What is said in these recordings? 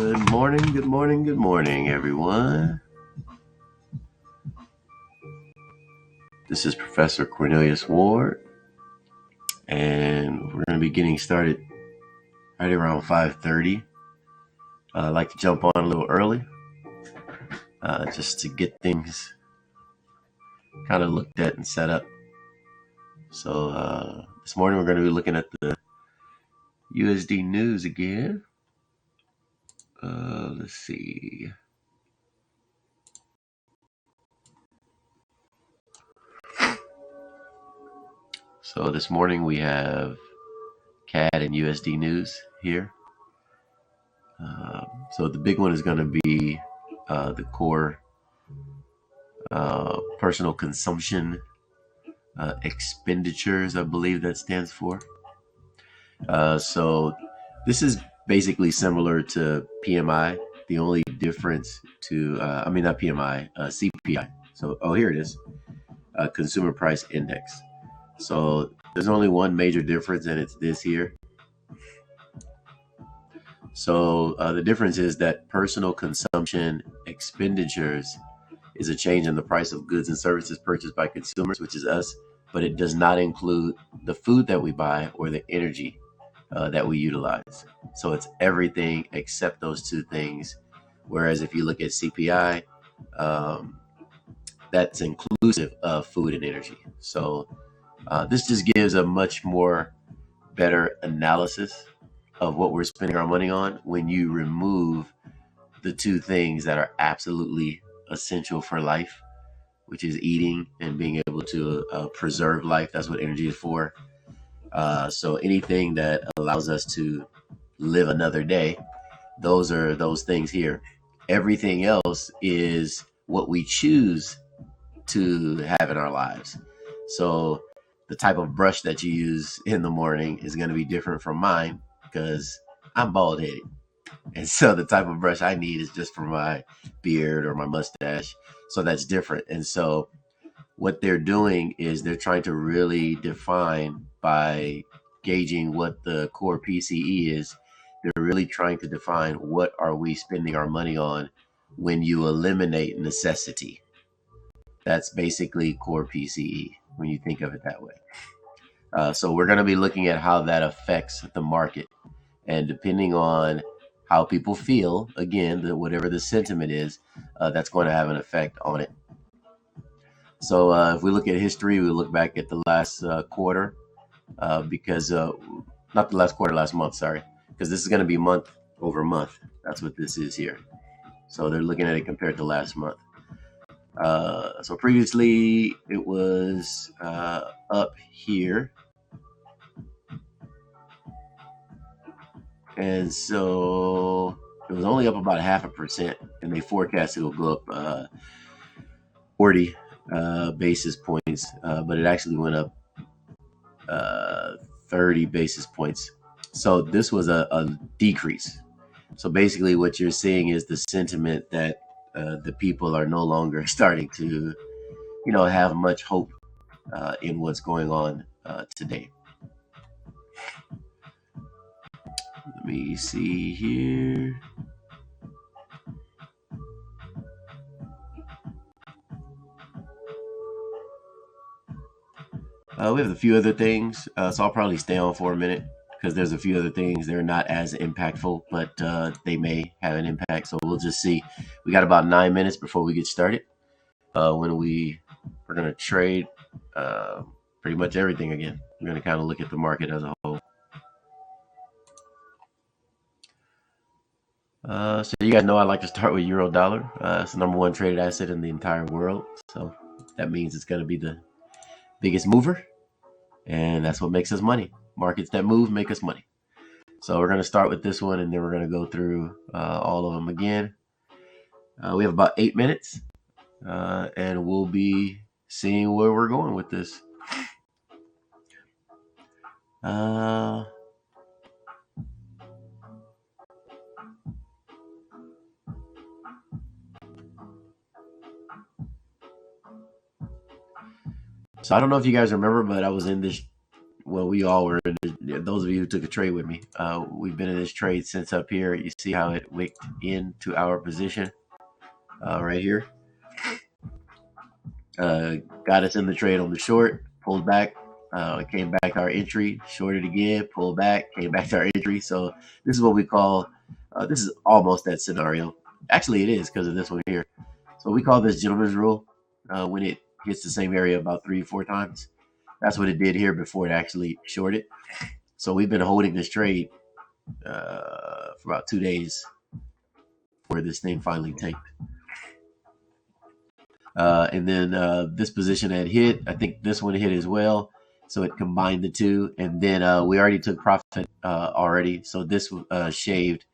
Good morning, good morning, good morning, everyone. This is Professor Cornelius Ward, and we're going to be getting started right around 5:30. I'd like to jump on a little early just to get things kind of looked at and set up. So this morning we're going to be looking at the USD news again. Let's see. So this morning we have CAD and USD news here. So the big one is going to be the core personal consumption expenditures, I believe that stands for. So this is basically similar to PMI. The only difference to, not PMI, CPI. So, here it is, Consumer Price Index. So there's only one major difference, and it's this here. So the difference is that personal consumption expenditures is a change in the price of goods and services purchased by consumers, which is us, but it does not include the food that we buy or the energy that we utilize. So it's everything except those two things. Whereas if you look at CPI, that's inclusive of food and energy. So this just gives a much more better analysis of what we're spending our money on when you remove the two things that are absolutely essential for life, which is eating and being able to preserve life. That's what energy is for. So anything that allows us to live another day, those are those things here. Everything else is what we choose to have in our lives. So the type of brush that you use in the morning is going to be different from mine because I'm bald headed. And so the type of brush I need is just for my beard or my mustache. So that's different. And so what they're doing is they're trying to really define by gauging what the core PCE is. They're really trying to define what are we spending our money on when you eliminate necessity. That's basically core PCE when you think of it that way. So we're going to be looking at how that affects the market. And depending on how people feel, again, whatever the sentiment is, that's going to have an effect on it. So if we look at history, we look back at the last quarter, because not the last quarter, last month, sorry, because this is going to be month over month. That's what this is here. So they're looking at it compared to last month. So previously it was up here. And so it was only up about 0.5%, and they forecast it will go up 40 basis points, but it actually went up 30 basis points. So this was a decrease. So basically what you're seeing is the sentiment that the people are no longer starting to, have much hope in what's going on today. Let me see here. We have a few other things, so I'll probably stay on for a minute because there's a few other things. They're not as impactful, but they may have an impact. So we'll just see. We got about 9 minutes before we get started. When we're going to trade pretty much everything again. We're going to kind of look at the market as a whole. So you guys know I like to start with euro dollar. It's the number one traded asset in the entire world. So that means it's going to be the biggest mover. And that's what makes us money. Markets that move make us money. So we're going to start with this one, and then we're going to go through all of them again. We have about 8 minutes, and we'll be seeing where we're going with this. So I don't know if you guys remember, but I was in this well, we all were. Those of you who took a trade with me, we've been in this trade since up here. You see how it wicked into our position right here. Got us in the trade on the short, pulled back, came back to our entry, shorted again, pulled back, came back to our entry. So this is what we call, this is almost that scenario. Actually, it is because of this one here. So we call this gentleman's rule when it hits the same area about 3-4 times. That's what it did here before it actually shorted. So we've been holding this trade for about 2 days before this thing finally tanked. And then this position had hit. I think this one hit as well. So it combined the two. And then we already took profit already. So this shaved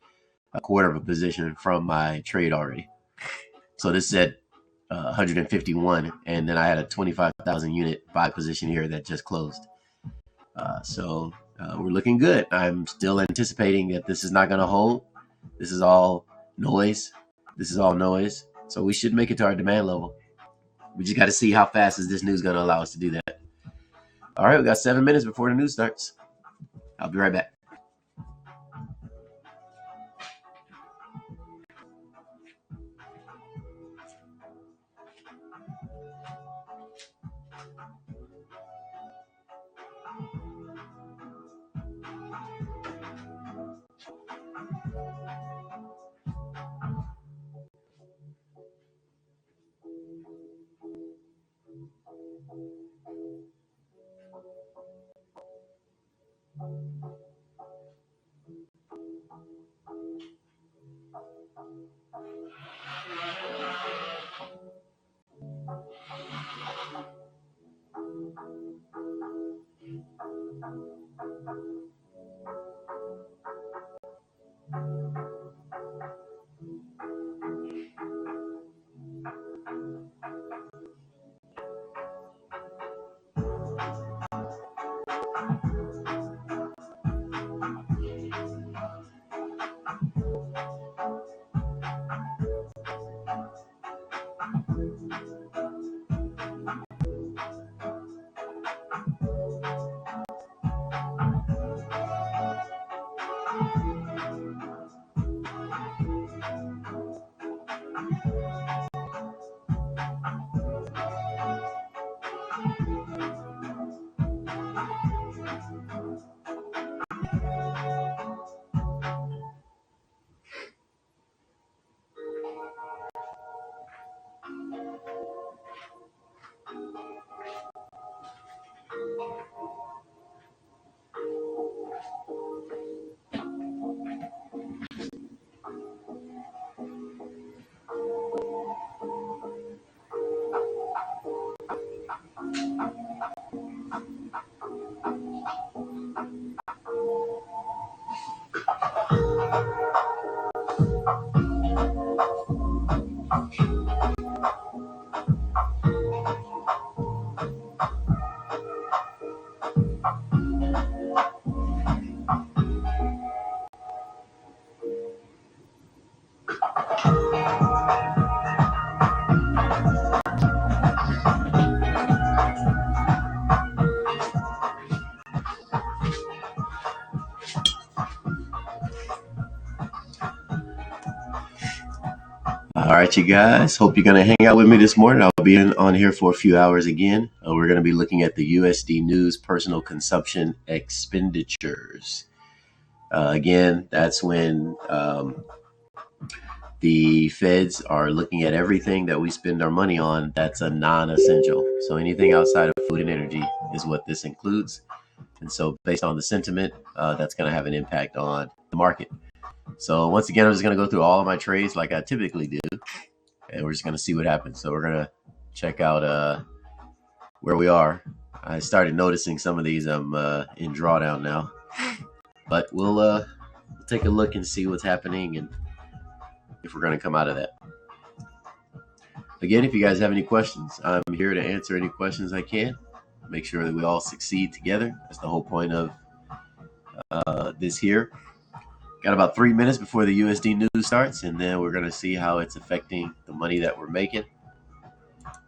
a quarter of a position from my trade already. So this is at 151. And then I had a 25,000 unit buy position here that just closed. So we're looking good. I'm still anticipating that this is not going to hold. This is all noise. So we should make it to our demand level. We just got to see how fast is this news going to allow us to do that. All right, we got 7 minutes before the news starts. I'll be right back. All right, you guys. Hope you're going to hang out with me this morning. I'll be on here for a few hours again. We're going to be looking at the USD news personal consumption expenditures. Again, that's when the feds are looking at everything that we spend our money on that's a non-essential. So anything outside of food and energy is what this includes. And so based on the sentiment, that's going to have an impact on the market. So once again, I'm just going to go through all of my trades like I typically do, and we're just going to see what happens. So we're going to check out where we are. I started noticing some of these. I'm in drawdown now, but we'll take a look and see what's happening and if we're going to come out of that. Again, if you guys have any questions, I'm here to answer any questions I can. Make sure that we all succeed together. That's the whole point of this here. Got about 3 minutes before the USD news starts, and then we're going to see how it's affecting the money that we're making.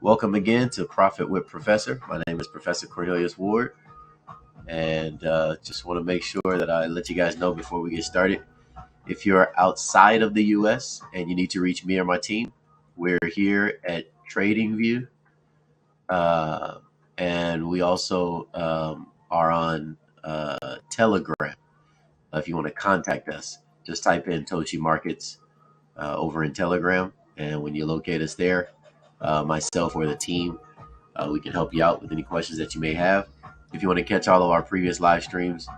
Welcome again to Profit with Professor. My name is Professor Cornelius Ward, And just want to make sure that I let you guys know before we get started. If you're outside of the US and you need to reach me or my team, we're here at TradingView. And we also are on Telegram. If you want to contact us, just type in Tochi Markets over in Telegram. And when you locate us there, myself or the team, we can help you out with any questions that you may have. If you want to catch all of our previous live streams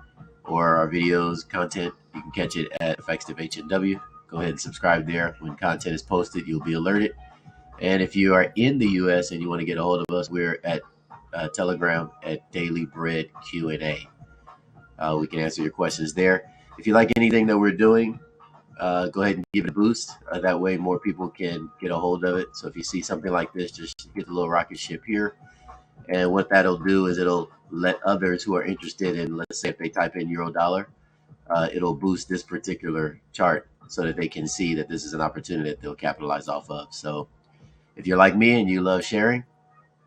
or our videos, content, you can catch it at Fx'tive HNW. Go ahead and subscribe there. When content is posted, you'll be alerted. And if you are in the US and you want to get a hold of us, we're at Telegram at Daily Bread Q&A. We can answer your questions there. If you like anything that we're doing, go ahead and give it a boost. That way more people can get a hold of it. So if you see something like this, just hit the little rocket ship here. And what that'll do is it'll let others who are interested in, let's say if they type in euro dollar, it'll boost this particular chart so that they can see that this is an opportunity that they'll capitalize off of. So if you're like me and you love sharing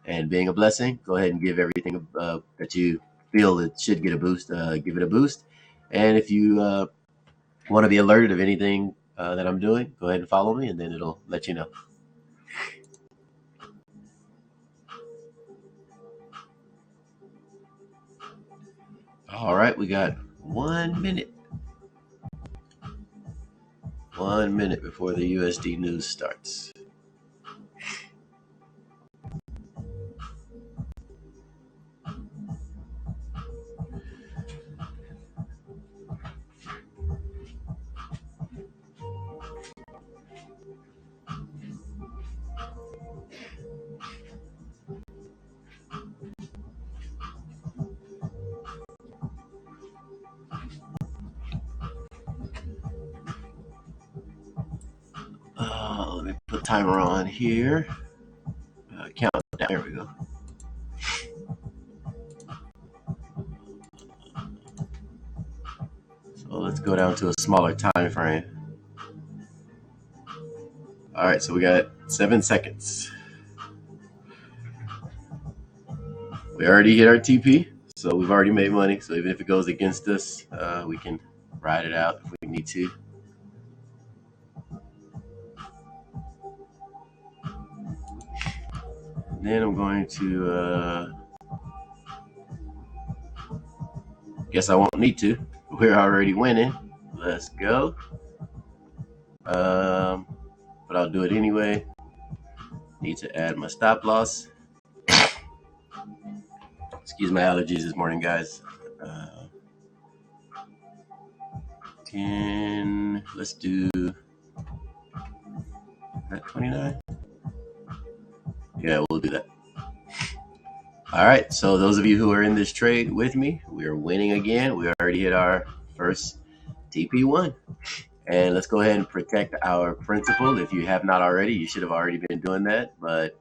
and being a blessing, go ahead and give everything that you feel that should get a boost, give it a boost. And if you want to be alerted of anything that I'm doing, go ahead and follow me and then it'll let you know. All right, we got 1 minute. 1 minute before the USD news starts. Let me put timer on here. Countdown. There we go. So let's go down to a smaller time frame. All right, so we got 7 seconds. We already hit our TP, so we've already made money. So even if it goes against us, we can ride it out if we need to. And then I'm going to, guess I won't need to. We're already winning. Let's go. But I'll do it anyway. Need to add my stop loss. Excuse my allergies this morning, guys. 10. Let's do that 29. Yeah, we'll do that. All right. So those of you who are in this trade with me, we are winning again. We already hit our first TP1. And let's go ahead and protect our principal. If you have not already, you should have already been doing that. But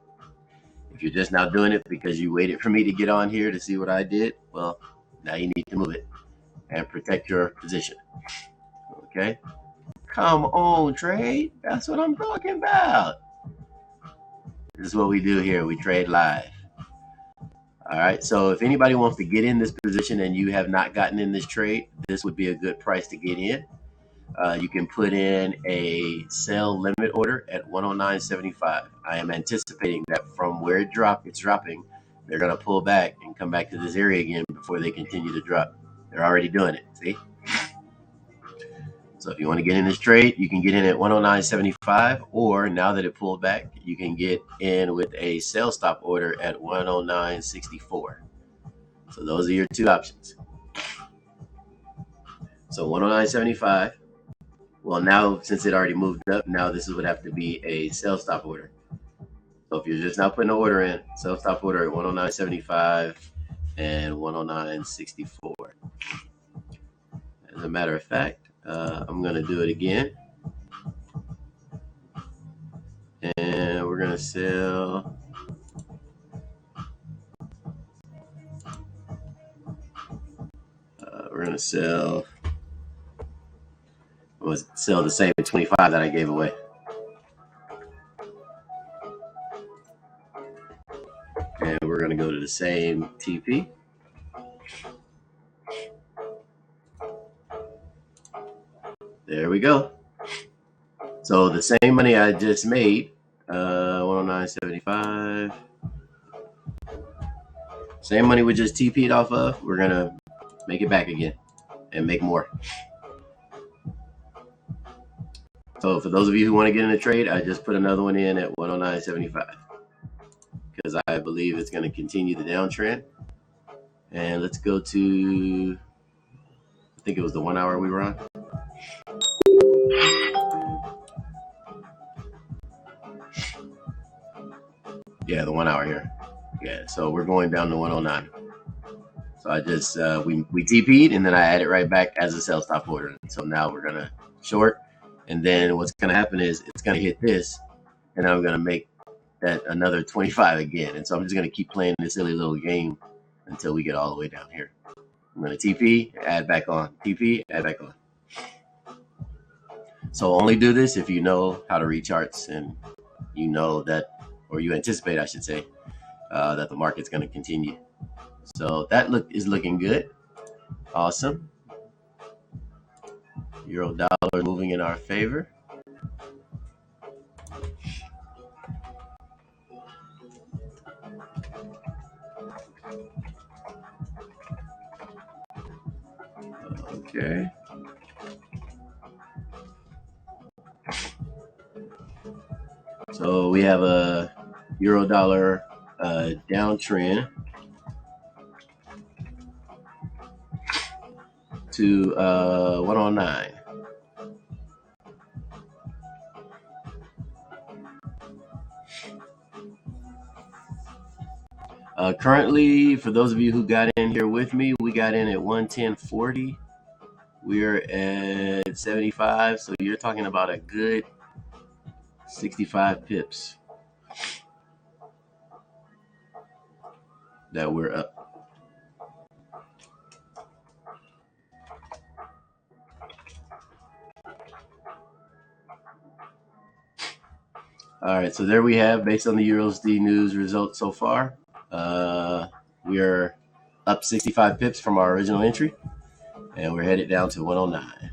if you're just now doing it because you waited for me to get on here to see what I did, well, now you need to move it and protect your position. Okay? Come on, trade. That's what I'm talking about. This is what we do here. We trade live. All right. So if anybody wants to get in this position and you have not gotten in this trade, this would be a good price to get in. You can put in a sell limit order at 109.75. I am anticipating that from where it's dropping, they're going to pull back and come back to this area again before they continue to drop. They're already doing it. See? So if you want to get in this trade, you can get in at 109.75, or now that it pulled back, you can get in with a sell stop order at 109.64. So those are your two options. So 109.75. Well, now since it already moved up, now this would have to be a sell stop order. So if you're just now putting an order in, sell stop order at 109.75 and 109.64. As a matter of fact, I'm going to do it again. And we're going to sell. We're going to sell. We'll sell the same 25 that I gave away. And we're going to go to the same TP. There we go. So the same money I just made, 109.75. Same money we just TP'd off of. We're gonna make it back again and make more. So for those of you who want to get in a trade, I just put another one in at 109.75 because I believe it's going to continue the downtrend. And let's go to, I think it was the 1 hour we were on. Yeah, the 1 hour here. Yeah, so we're going down to 109. So I just, we TP'd and then I added right back as a sell stop order. So now we're going to short. And then what's going to happen is it's going to hit this and I'm going to make that another 25 again. And so I'm just going to keep playing this silly little game until we get all the way down here. I'm going to TP, add back on, TP, add back on. So only do this if you know how to read charts and you know that, or you anticipate, I should say, that the market's going to continue. So that is looking good. Awesome. Euro dollar moving in our favor. Okay. So we have a euro dollar downtrend to 109. Currently, for those of you who got in here with me, we got in at 110.40. We're at 75, so you're talking about a good 65 pips that we're up. All right, so there we have, based on the USD news results so far, we are up 65 pips from our original entry, and we're headed down to 109.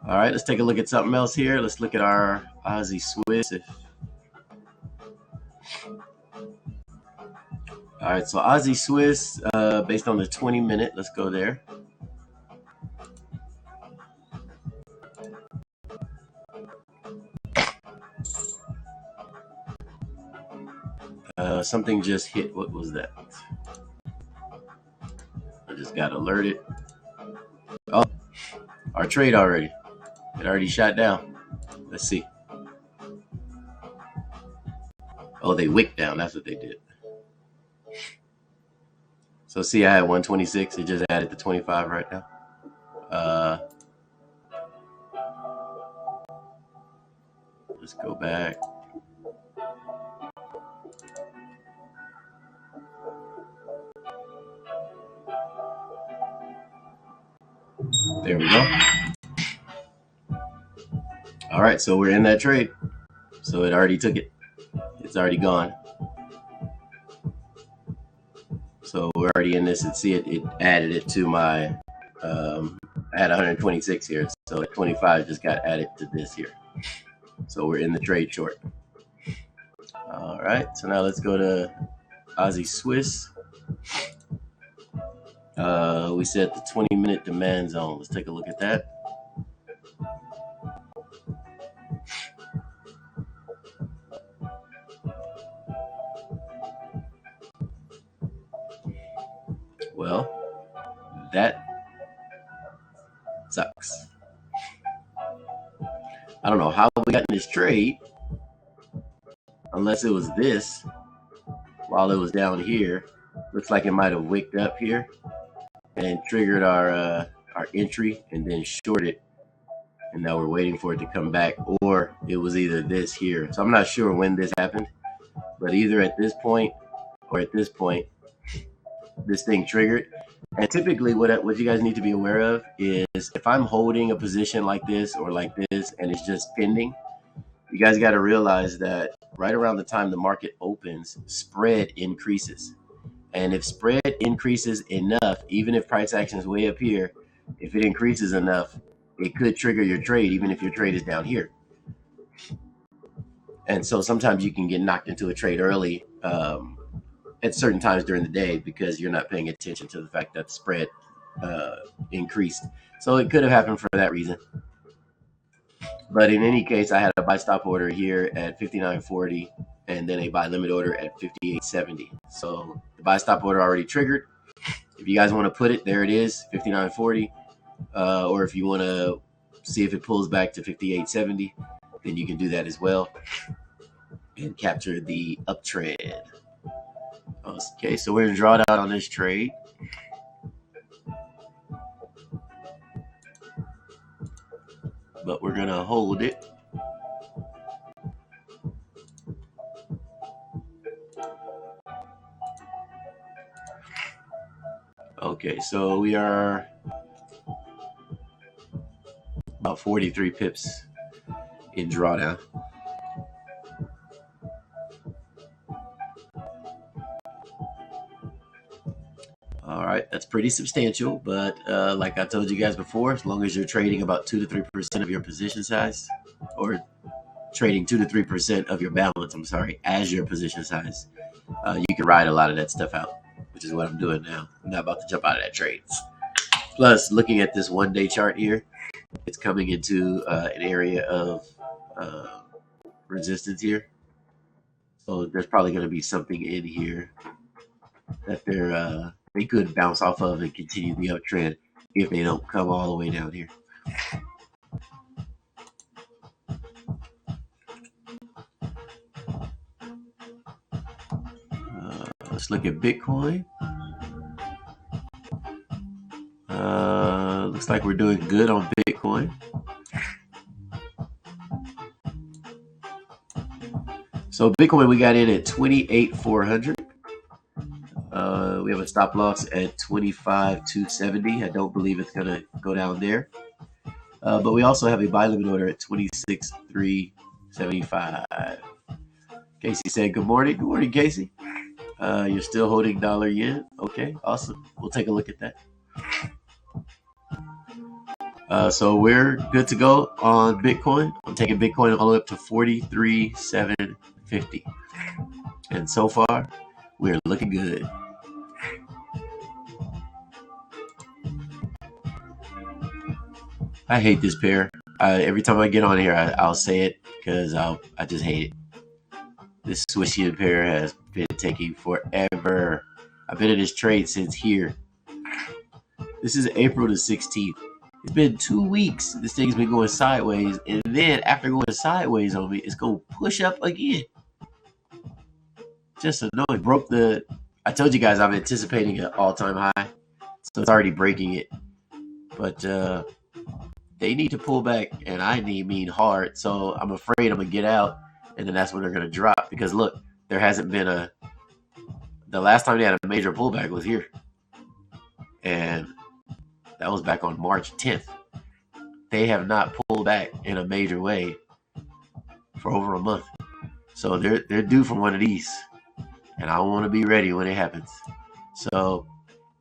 All right, let's take a look at something else here. Let's look at our Aussie Swiss. All right, so Aussie Swiss, based on the 20-minute, let's go there. Something just hit. What was that? I just got alerted. Oh, our trade already. It already shot down. Let's see. Oh, they wicked down. That's what they did. So see, I had 126. It just added to 25 right now. Let's go back. There we go. All right, so we're in that trade. So it already took it. It's already gone. So we're already in this, and see it added it to my, I had 126 here. So 25 just got added to this here. So we're in the trade short. All right, so now let's go to Aussie Swiss. We set the 20-minute demand zone. Let's take a look at that. Well, that sucks. I don't know how we got in this trade, unless it was this while it was down here. Looks like it might have wicked up here and triggered our entry and then shorted, and now we're waiting for it to come back, or it was either this here. So I'm not sure when this happened, but either at this point or at this point, this thing triggered. And typically what you guys need to be aware of is if I'm holding a position like this or like this and it's just pending, you guys got to realize that right around the time the market opens, spread increases. And if spread increases enough, even if price action is way up here, If it increases enough, it could trigger your trade, even if your trade is down here. And so sometimes you can get knocked into a trade early at certain times during the day because you're not paying attention to the fact that the spread increased. So it could have happened for that reason. But in any case, I had a buy stop order here at 59.40 and then a buy limit order at 58.70. So the buy stop order already triggered. If you guys want to put it, there it is, 59.40. Or if you want to see if it pulls back to 58.70, then you can do that as well and capture the uptrend. Okay, so we're in drawdown on this trade. But we're going to hold it. Okay, so we are about 43 pips in drawdown. All right, that's pretty substantial, but like I told you guys before, as long as you're trading about 2 to 3% of your position size, or trading 2 to 3% of your balance, I'm sorry, as your position size, you can ride a lot of that stuff out, which is what I'm doing now. I'm not about to jump out of that trade. Plus, looking at this one-day chart here, it's coming into an area of resistance here. So there's probably going to be something in here that they could bounce off of and continue the uptrend if they don't come all the way down here. Let's look at Bitcoin. Looks like we're doing good on Bitcoin. So Bitcoin, we got in at 28,400. We have a stop loss at 25,270. I don't believe it's going to go down there. But we also have a buy limit order at 26,375. Casey said, good morning. Good morning, Casey. You're still holding dollar yen. Okay, awesome. We'll take a look at that. So we're good to go on Bitcoin. I'm taking Bitcoin all the way up to 43,750. And so far, we're looking good. I hate this pair. Every time I get on here, I'll say it because I just hate it. This Swiss yen pair has been taking forever. I've been in this trade since here. This is April the 16th. It's been 2 weeks. This thing's been going sideways. And then after going sideways on me, it's going to push up again. Just annoying. I told you guys I'm anticipating an all-time high. So it's already breaking it. But they need to pull back, and I mean hard. So I'm afraid I'm going to get out, and then that's when they're going to drop. Because look, there hasn't been the last time they had a major pullback was here. And that was back on March 10th. They have not pulled back in a major way for over a month. So they're due for one of these. And I want to be ready when it happens. So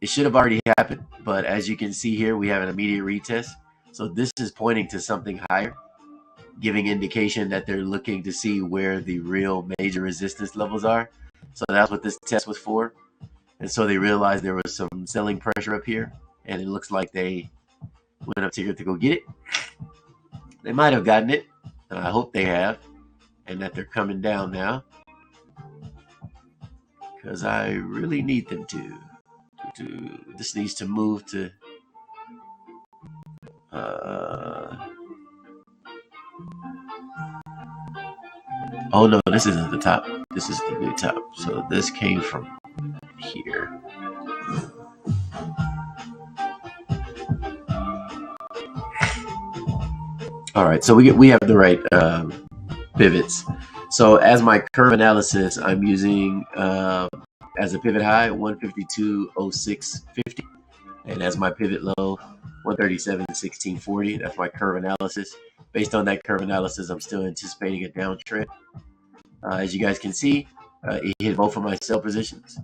it should have already happened. But as you can see here, we have an immediate retest. So this is pointing to something higher, giving indication that they're looking to see where the real major resistance levels are. So that's what this test was for. And so they realized there was some selling pressure up here. And it looks like they went up to here to go get it. They might have gotten it. And I hope they have. And that they're coming down now. Because I really need them to. This needs to move to... oh no, this isn't the top. This is the new top. So this came from here. All right, so we have the right pivots. So as my curve analysis, I'm using as a pivot high 152.0650, and as my pivot low 137.1640. That's my curve analysis. Based on that curve analysis, I'm still anticipating a downtrend. As you guys can see, it hit both of my sell positions,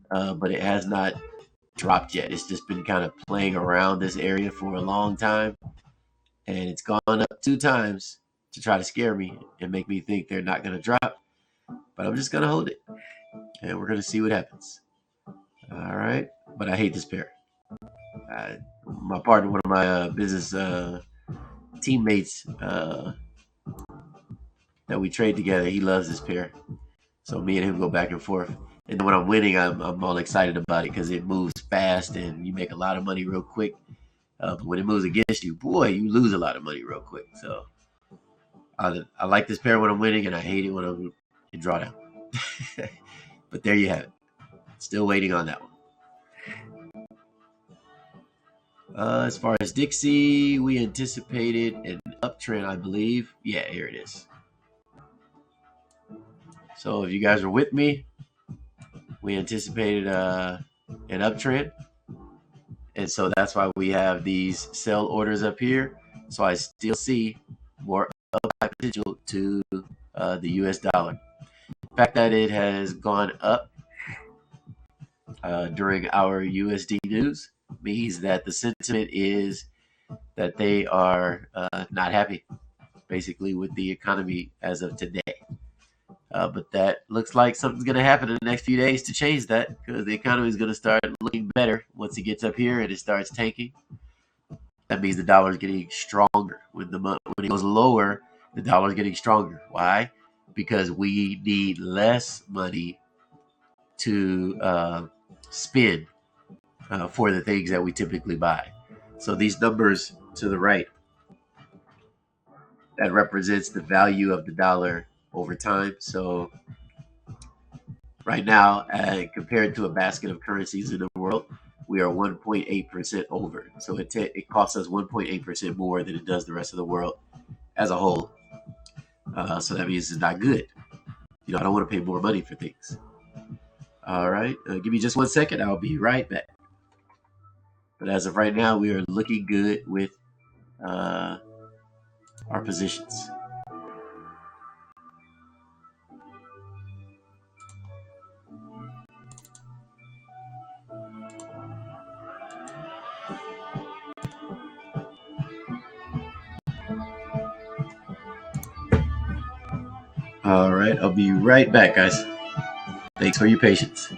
but it has not dropped yet. It's just been kind of playing around this area for a long time, and it's gone up 2 times to try to scare me and make me think they're not going to drop. But I'm just going to hold it, and we're going to see what happens. All right, but I hate this pair. My partner, one of my business teammates that we trade together, he loves this pair. So me and him go back and forth. And when I'm winning, I'm all excited about it because it moves fast and you make a lot of money real quick. But when it moves against you, boy, you lose a lot of money real quick. So I like this pair when I'm winning, and I hate it when I'm in drawdown. But there you have it. Still waiting on that one. As far as Dixie, we anticipated an uptrend, I believe. Yeah, here it is. So if you guys are with me, we anticipated an uptrend. And so that's why we have these sell orders up here. So I still see more upside potential to the US dollar. The fact that it has gone up during our USD news means that the sentiment is that they are not happy, basically, with the economy as of today. But that looks like something's going to happen in the next few days to change that, because the economy is going to start looking better once it gets up here and it starts tanking. That means the dollar is getting stronger. When it goes lower, the dollar is getting stronger. Why? Because we need less money to spend for the things that we typically buy. So these numbers to the right, that represents the value of the dollar over time. So right now, compared to a basket of currencies in the world, we are 1.8% over. So it costs us 1.8% more than it does the rest of the world as a whole. So that means it's not good. I don't want to pay more money for things. All right, give me just 1 second. I'll be right back. But as of right now, we are looking good with our positions. All right, I'll be right back, guys. Thanks for your patience.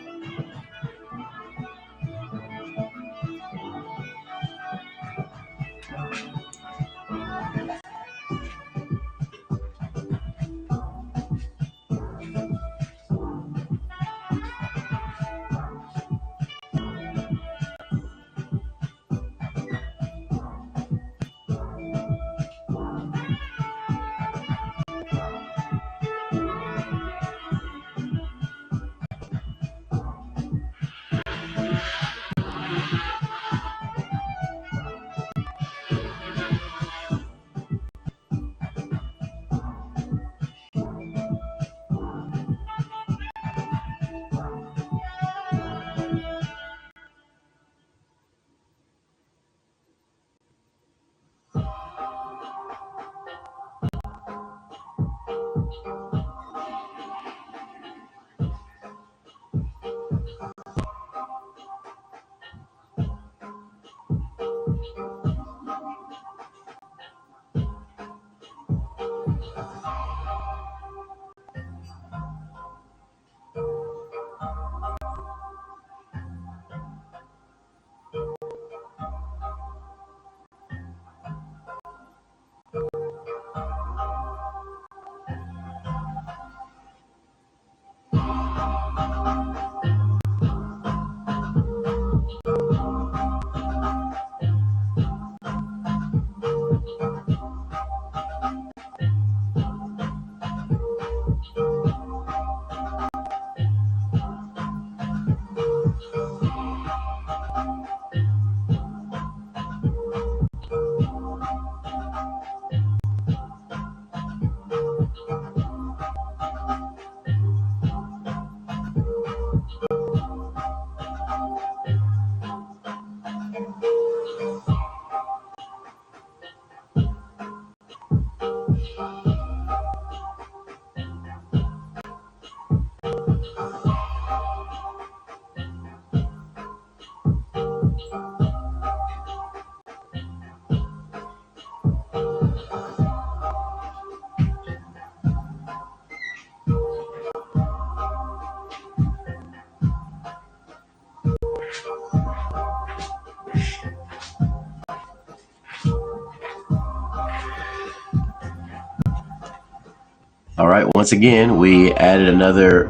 All right, once again, we added another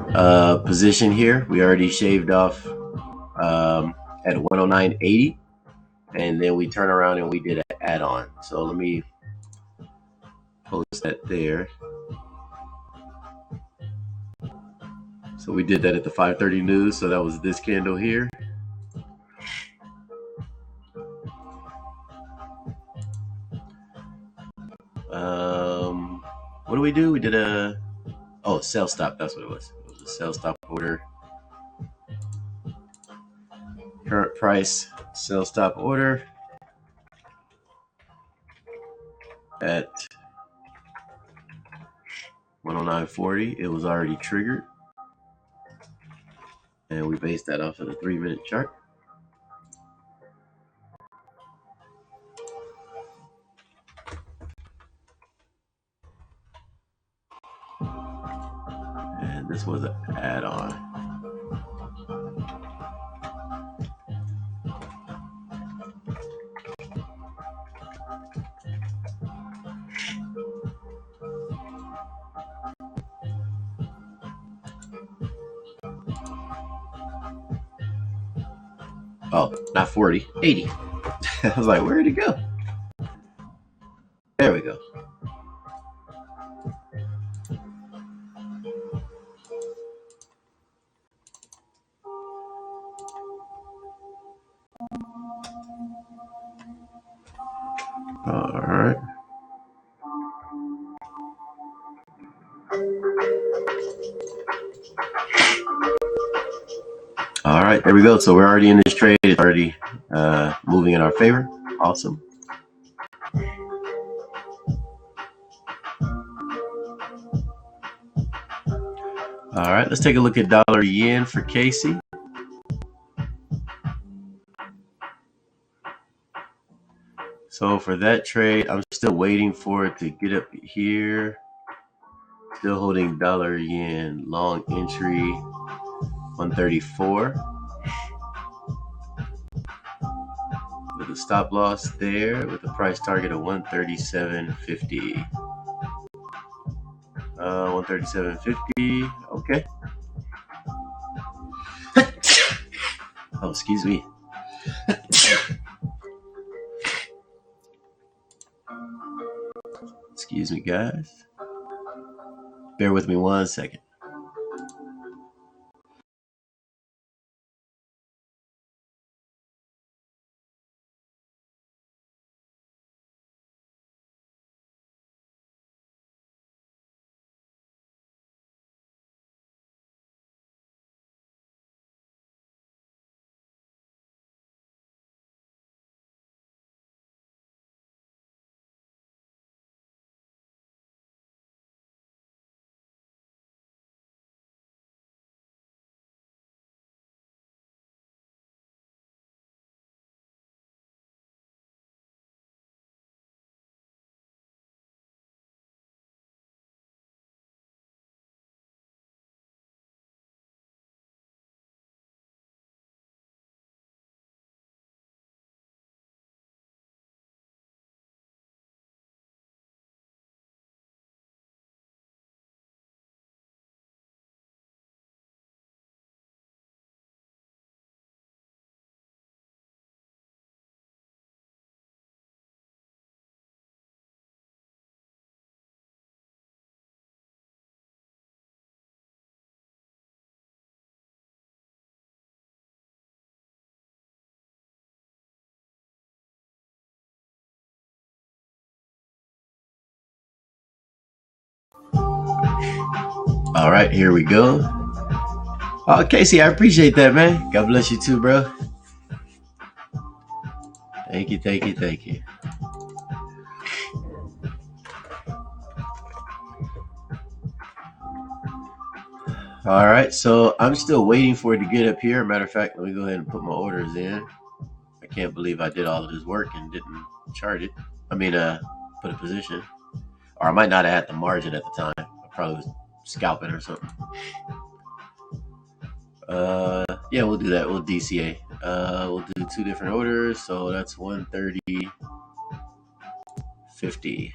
position here. We already shaved off at 109.80, and then we turn around and we did an add-on. So let me post that there. So we did that at the 5:30 news. So that was this candle here. What do we do? We did a sell stop. That's what it was. It was a sell stop order. Current price sell stop order at 109.40. It was already triggered, and we based that off of the 3-minute chart. And this was an add-on. Oh, not 40, 80. I was like, where did it go? There we go. All right. All right, there we go. So we're already in this trade. It's already moving in our favor. Awesome. All right, let's take a look at dollar yen for Casey. So for that trade, I'm still waiting for it to get up here. Still holding dollar yen long entry 134 with a stop loss there with a price target of 137.50. 137.50. Okay. Oh, excuse me. Excuse me, guys. Bear with me 1 second. All right, here we go. Oh, Casey, I appreciate that, man. God bless you too, bro. Thank you, thank you, thank you. All right, so I'm still waiting for it to get up here. Matter of fact, let me go ahead and put my orders in. I can't believe I did all of this work and didn't chart it. I mean, put a position. Or I might not have had the margin at the time. I probably was scalping or something. Yeah, we'll do that. We'll DCA. We'll do 2 different orders. So that's 130.50.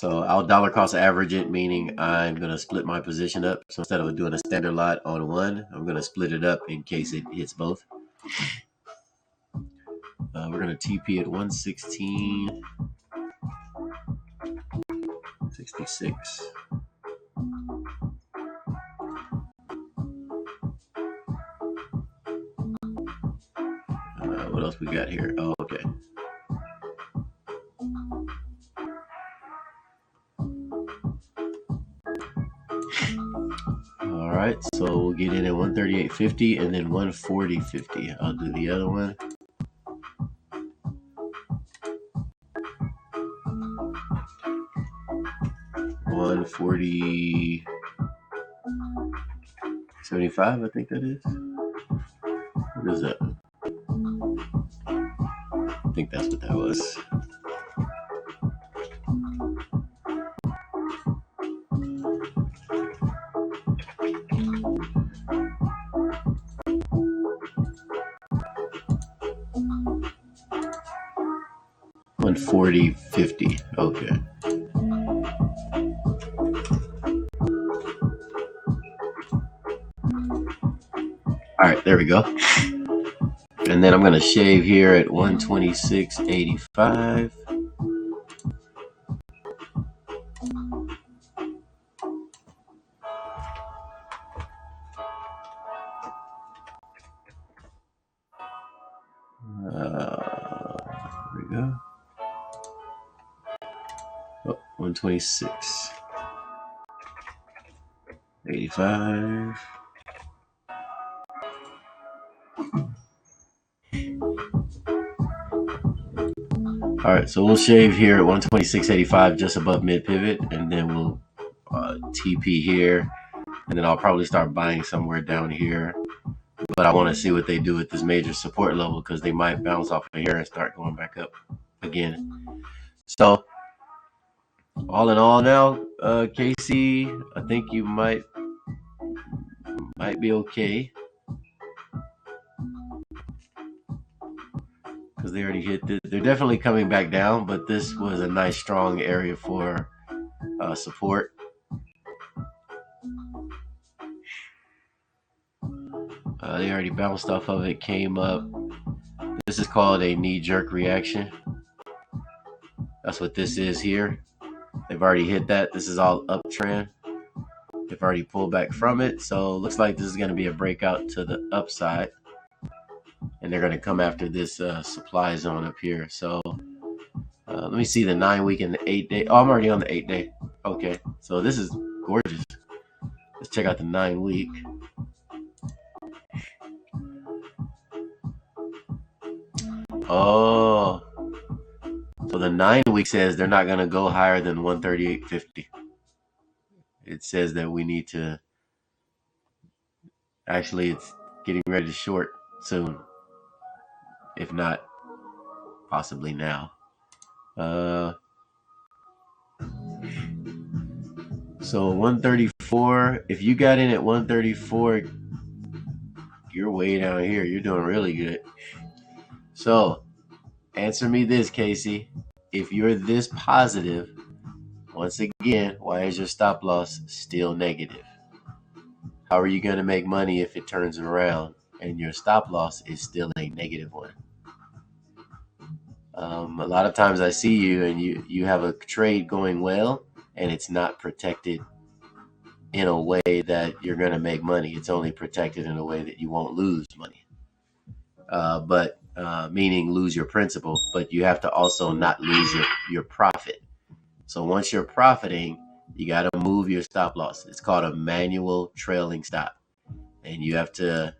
So I'll dollar cost average it, meaning I'm going to split my position up. So instead of doing a standard lot on one, I'm going to split it up in case it hits both. We're going to TP at 116.66. What else we got here? Oh, okay. All right, so we'll get in at 138.50 and then 140.50. I'll do the other one. $140.75, I think that is. What is that? I think that's what that was. $140.50. Okay. All right, there we go. And then I'm going to shave here at 126.85. There we go. Oh, 126.85. All right, so we'll shave here at 126.85, just above mid pivot, and then we'll TP here, and then I'll probably start buying somewhere down here. But I want to see what they do at this major support level, because they might bounce off of here and start going back up again. So all in all now, KC, I think you might be okay, because they already hit this. They're definitely coming back down, but this was a nice strong area for support. They already bounced off of it, came up. This is called a knee-jerk reaction. That's what this is here. They've already hit that. This is all uptrend. They've already pulled back from it. So it looks like this is going to be a breakout to the upside. And they're going to come after this supply zone up here. So let me see the 9-week and the 8-day. Oh, I'm already on the 8-day. Okay, so this is gorgeous. Let's check out the 9-week. Oh, so the 9-week says they're not going to go higher than 138.50. It says that we need to, actually it's getting ready to short soon, if not possibly now. So 134, if you got in at 134, you're way down here. You're doing really good. So answer me this, Casey. If you're this positive, once again, why is your stop loss still negative? How are you going to make money if it turns around and your stop loss is still a negative one? A lot of times I see you and you have a trade going well and it's not protected in a way that you're going to make money. It's only protected in a way that you won't lose money. Meaning lose your principal, but you have to also not lose your profit. So once you're profiting, you got to move your stop loss. It's called a manual trailing stop. And you have to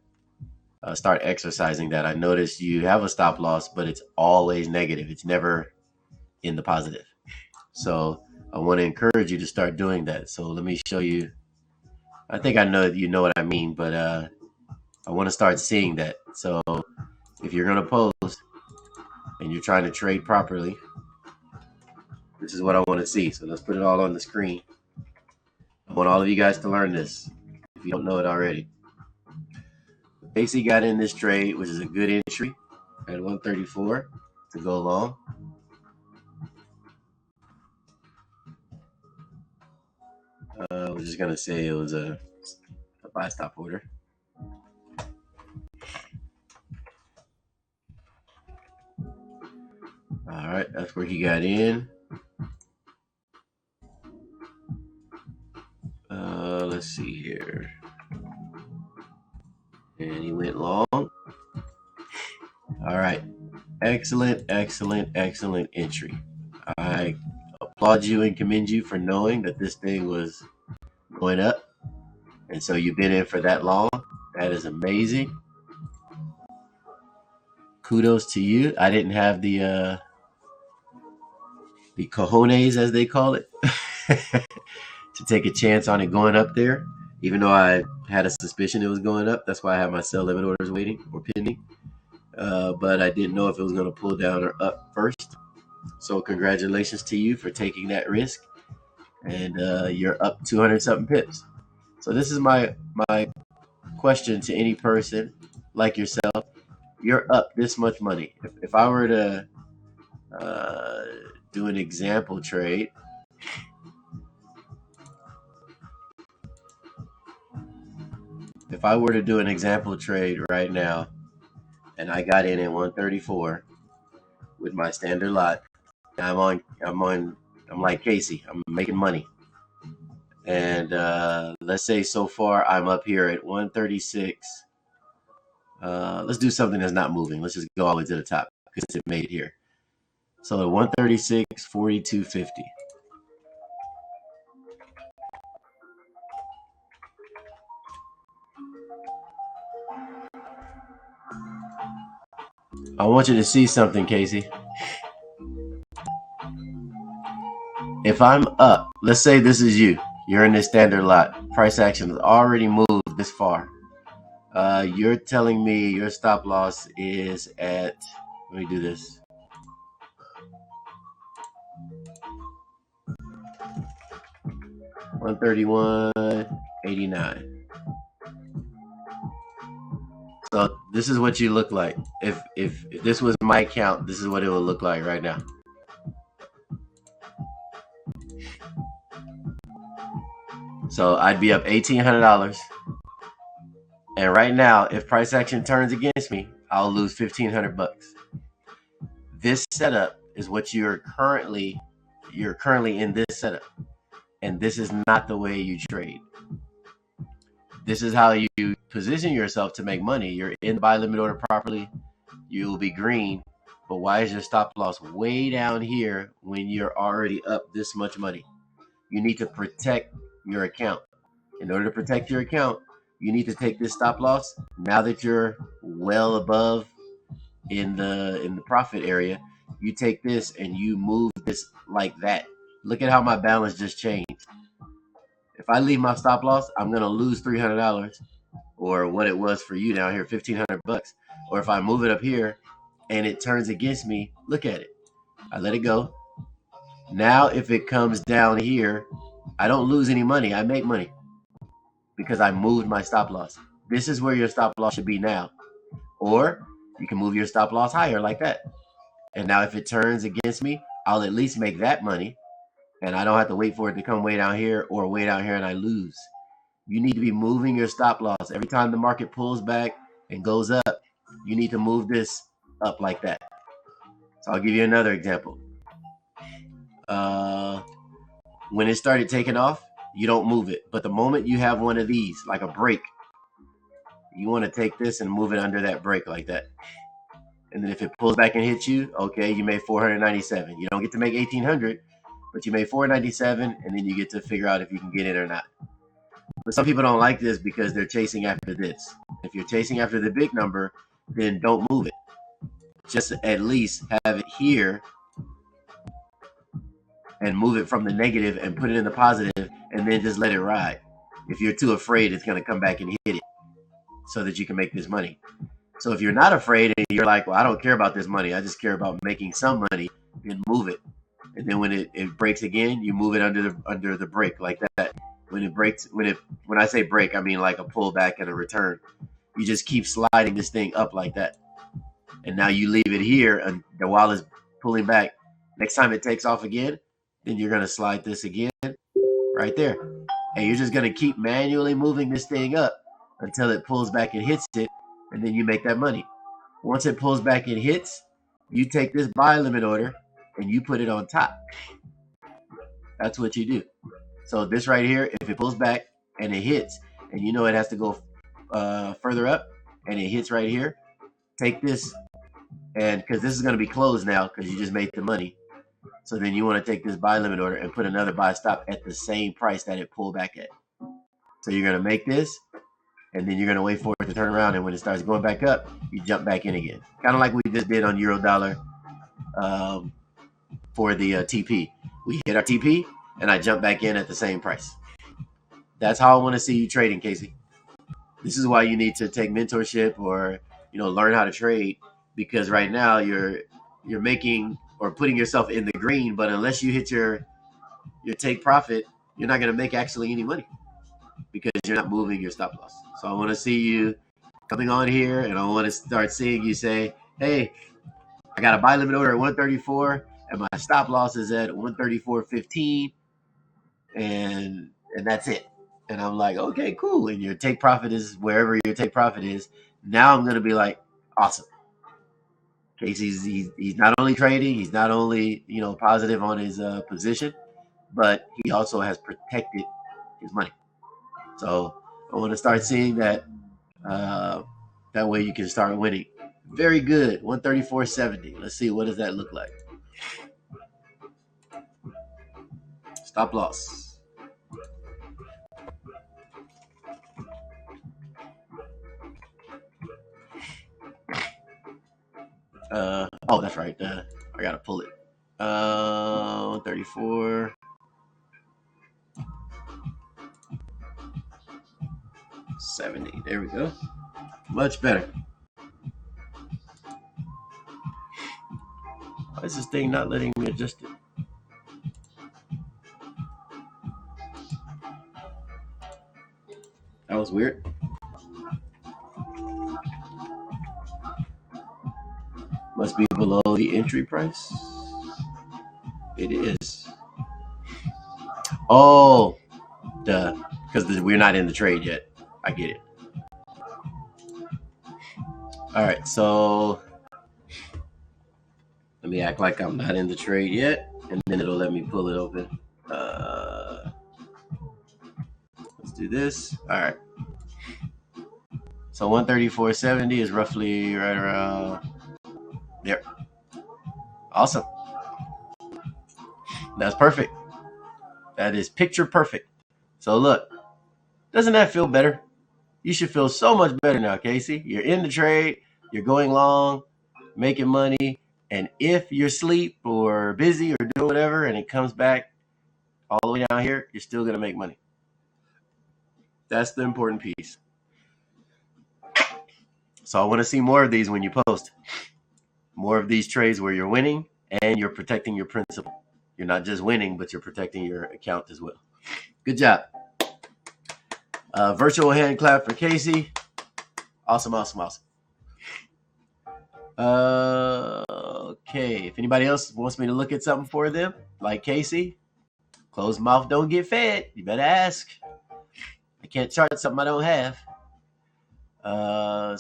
start exercising that. I noticed you have a stop loss, but it's always negative. It's never in the positive. So I want to encourage you to start doing that. So let me show you. I think I know you know what I mean, but I want to start seeing that. So if you're going to post and you're trying to trade properly, this is what I want to see. So let's put it all on the screen. I want all of you guys to learn this if you don't know it already. Casey got in this trade, which is a good entry at 134 to go long. I was just gonna say it was a buy stop order. All right, that's where he got in. Let's see here. And he went long. All right. Excellent, excellent, excellent entry. I applaud you and commend you for knowing that this thing was going up. And so you've been in for that long. That is amazing. Kudos to you. I didn't have the cojones, as they call it, to take a chance on it going up there. Even though I had a suspicion it was going up. That's why I had my sell limit orders waiting or pending. But I didn't know if it was going to pull down or up first. So congratulations to you for taking that risk. And you're up 200 something pips. So this is my question to any person like yourself. You're up this much money. If I were to do an example trade, right now, and I got in at 134 with my standard lot, I'm like Casey. I'm making money. And let's say so far I'm up here at 136. Let's do something that's not moving. Let's just go all the way to the top because it made it here. So at 136, 42.50. I want you to see something, Casey. If I'm up, let's say this is you. You're in this standard lot. Price action has already moved this far. You're telling me your stop loss is at, let me do this. $131.89. So this is what you look like. If this was my account, this is what it would look like right now. So I'd be up $1,800. And right now, if price action turns against me, I'll lose $1,500. This setup is what you're currently in this setup. And this is not the way you trade. This is how you position yourself to make money. You're in the buy limit order properly. You'll be green. But why is your stop loss way down here when you're already up this much money? You need to protect your account. In order to protect your account, you need to take this stop loss. Now that you're well above in the profit area, you take this and you move this like that. Look at how my balance just changed. If I leave my stop loss, I'm gonna lose $300, or what it was for you down here, $1,500. Or if I move it up here and it turns against me, look at it. I let it go. Now if it comes down here, I don't lose any money. I make money because I moved my stop loss. This is where your stop loss should be now. Or you can move your stop loss higher like that. And now if it turns against me, I'll at least make that money. And I don't have to wait for it to come way down here or way down here and I lose. You need to be moving your stop loss. Every time the market pulls back and goes up, you need to move this up like that. So I'll give you another example. When it started taking off, you don't move it. But the moment you have one of these, like a break, you want to take this and move it under that break like that. And then if it pulls back and hits you, okay, you made $497. You don't get to make $1,800, but you made $497, and then you get to figure out if you can get in or not. But some people don't like this because they're chasing after this. If you're chasing after the big number, then don't move it. Just at least have it here and move it from the negative and put it in the positive, and then just let it ride. If you're too afraid, it's going to come back and hit it so that you can make this money. So if you're not afraid and you're like, well, I don't care about this money, I just care about making some money, then move it. And then when it breaks again, you move it under the break like that. When it breaks, when I say break, I mean like a pullback and a return. You just keep sliding this thing up like that. And now you leave it here and while it's pulling back. Next time it takes off again, then you're going to slide this again right there. and you're just going to keep manually moving this thing up until it pulls back and hits it, and then you make that money. Once it pulls back and hits, you take this buy limit order and you put it on top. That's what you do. So this right here, if it pulls back and it hits, and you know it has to go further up, and it hits right here, take this, and because this is going to be closed now because you just made the money. So then you want to take this buy limit order and put another buy stop at the same price that it pulled back at. So you're going to make this, and then you're going to wait for it to turn around, and when it starts going back up, you jump back in again. Kind of like we just did on Euro Dollar for the TP. We hit our TP, and I jump back in at the same price. That's how I want to see you trading, Casey. This is why you need to take mentorship or learn how to trade, because right now you're making or putting yourself in the green, but unless you hit your take profit, you're not going to make actually any money because you're not moving your stop loss. So I want to see you coming on here, and I want to start seeing you say, hey, I got a buy limit order at 134 and my stop loss is at 134.15, and that's it. And I'm like, okay, cool. And your take profit is wherever your take profit is. Now I'm going to be like, awesome. Casey's he's not only trading, he's not only positive on his position, but he also has protected his money. So I want to start seeing that. That way you can start winning. Very good. 134.70. Let's see, what does that look like? Stop loss. Oh, that's right. I gotta pull it. 134. 70. There we go. Much better. Why is this thing not letting me adjust it? That was weird. Must be below the entry price. It is. Oh, duh. Because we're not in the trade yet. I get it. All right, so let me act like I'm not in the trade yet, and then it'll let me pull it open. Let's do this. All right. So 134.70 is roughly right around there. Awesome. That's perfect. That is picture perfect. So look, doesn't that feel better? You should feel so much better now, Casey. You're in the trade, you're going long, making money, and if you're asleep or busy or doing whatever and it comes back all the way down here, you're still going to make money. That's the important piece. So I want to see more of these when you post. More of these trades where you're winning and you're protecting your principal. You're not just winning, but you're protecting your account as well. Good job. Virtual hand clap for Casey. Awesome, awesome, awesome. Okay, if anybody else wants me to look at something for them, like Casey, closed mouth don't get fed. You better ask. I can't chart something I don't have.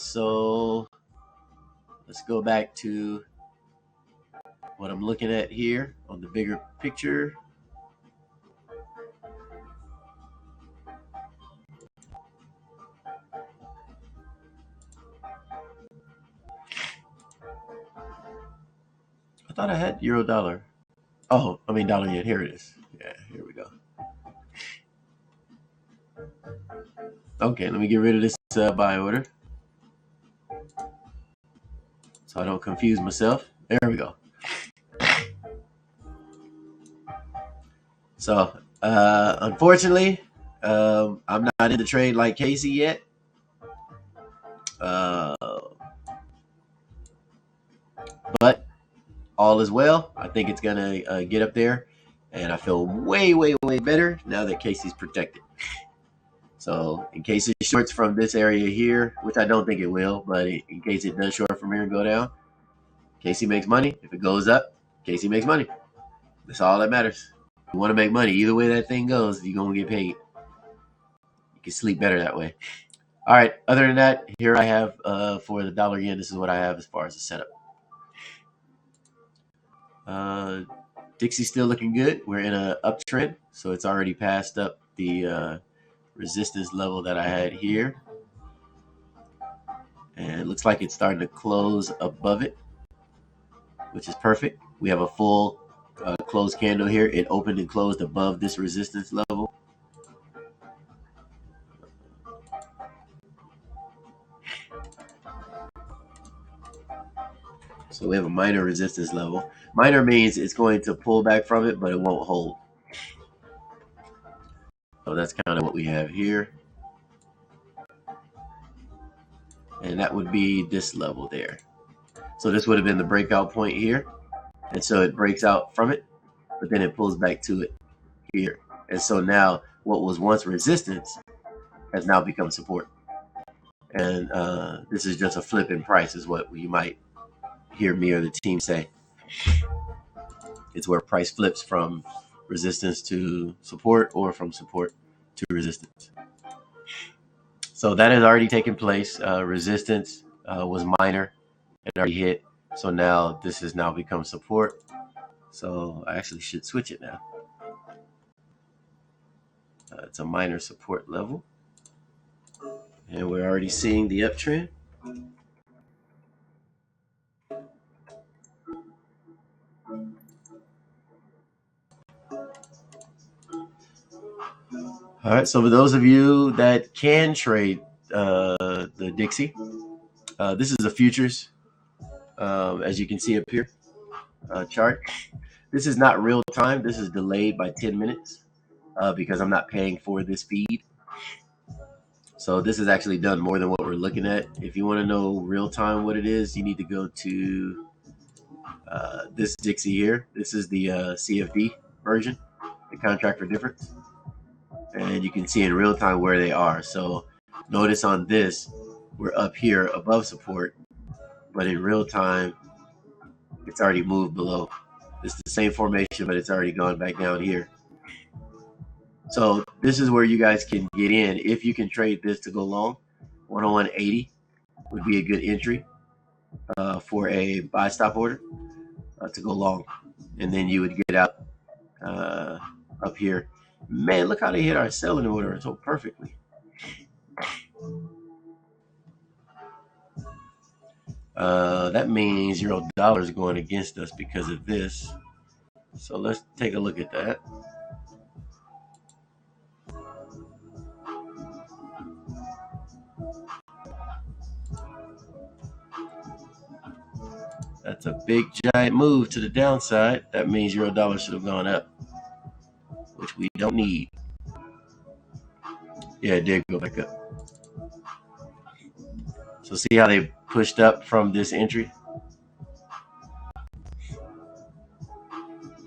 So let's go back to what I'm looking at here on the bigger picture. I thought I had euro dollar. Oh, I mean dollar yen. Here it is. Yeah, here we go. Okay, let me get rid of this buy order so I don't confuse myself. There we go. So, unfortunately, I'm not in the trade like Casey yet. But all is well. I think it's going to get up there. And I feel way, way, way better now that Casey's protected. So in case it shorts from this area here, which I don't think it will, but in case it does short from here and go down, Casey makes money. If it goes up, Casey makes money. That's all that matters. You want to make money. Either way that thing goes, you're going to get paid. You can sleep better that way. All right. Other than that, here I have for the dollar yen. This is what I have as far as the setup. Dixie's still looking good. We're in an uptrend, so it's already passed up the resistance level that I had here, and it looks like it's starting to close above it, which is perfect. We have a full closed candle here. It opened and closed above this resistance level. So we have a minor resistance level. Minor means it's going to pull back from it, but it won't hold. So that's kind of what we have here. And that would be this level there. So this would have been the breakout point here. And so it breaks out from it, but then it pulls back to it here. And so now what was once resistance has now become support. And this is just a flip in price is what you might hear me or the team say. It's where price flips from resistance to support or from support to resistance. So that has already taken place. Resistance was minor. It already hit. So now this has now become support. So I actually should switch it now. It's a minor support level. And we're already seeing the uptrend. All right, so for those of you that can trade the Dixie, this is a futures, as you can see up here, chart. This is not real time. This is delayed by 10 minutes because I'm not paying for this feed. So this is actually done more than what we're looking at. If you want to know real time what it is, you need to go to this Dixie here. This is the CFD version, the contract for difference. And you can see in real time where they are. So notice on this, we're up here above support, but in real time, it's already moved below. It's the same formation, but it's already gone back down here. So this is where you guys can get in. If you can trade this to go long, 101.80 would be a good entry for a buy stop order to go long. And then you would get out up here. Man, look how they hit our selling order so perfectly. That means $0 is going against us because of this. So let's take a look at that. That's a big giant move to the downside. That means $0 should have gone up, which we don't need. Yeah, it did go back up. So see how they pushed up from this entry?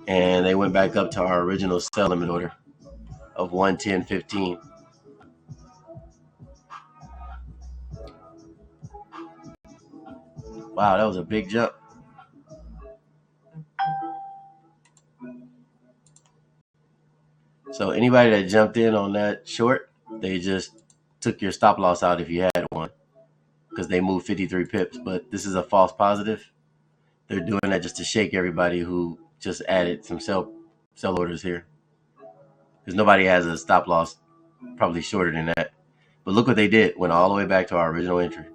And they went back up to our original sell limit order of 110.15. Wow, that was a big jump. So anybody that jumped in on that short, they just took your stop loss out if you had one because they moved 53 pips. But this is a false positive. They're doing that just to shake everybody who just added some sell orders here because nobody has a stop loss probably shorter than that. But look what they did. Went all the way back to our original entry.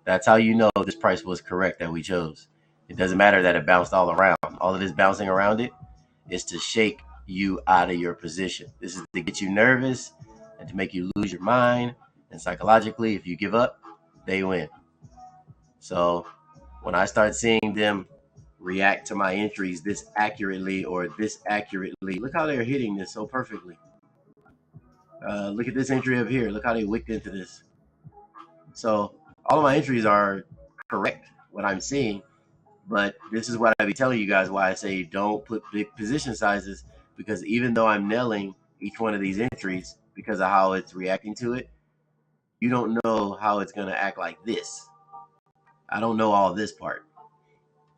That's how you know this price was correct that we chose. It doesn't matter that it bounced all around. All of this bouncing around it is to shake you out of your position. This is to get you nervous and to make you lose your mind. And psychologically, if you give up, they win. So when I start seeing them react to my entries this accurately or this accurately, look how they're hitting this so perfectly. Look at this entry up here. Look how they wicked into this. So all of my entries are correct, what I'm seeing. But this is what I be telling you guys why I say don't put big position sizes, because even though I'm nailing each one of these entries because of how it's reacting to it, you don't know how it's going to act like this. I don't know all this part.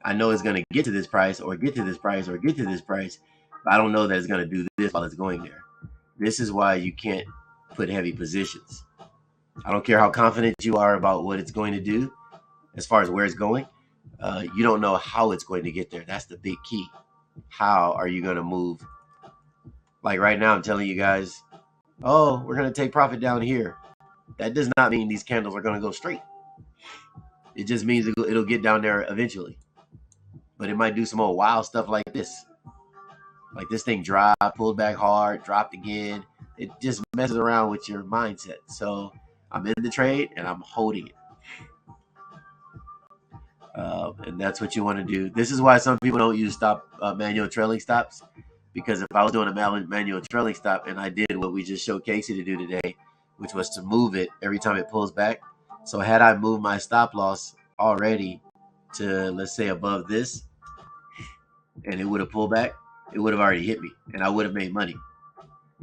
I know it's going to get to this price or get to this price or get to this price, but I don't know that it's going to do this while it's going there. This is why you can't put heavy positions. I don't care how confident you are about what it's going to do as far as where it's going. You don't know how it's going to get there. That's the big key. How are you going to move? Like right now, I'm telling you guys, oh, we're going to take profit down here. That does not mean these candles are going to go straight. It just means it'll get down there eventually. But it might do some more wild stuff like this. Like this thing dropped, pulled back hard, dropped again. It just messes around with your mindset. So I'm in the trade and I'm holding it. And that's what you want to do. This is why some people don't use manual trailing stops. Because if I was doing a manual trailing stop and I did what we just showed Casey to do today, which was to move it every time it pulls back. So had I moved my stop loss already to, let's say, above this, and it would have pulled back, it would have already hit me, and I would have made money.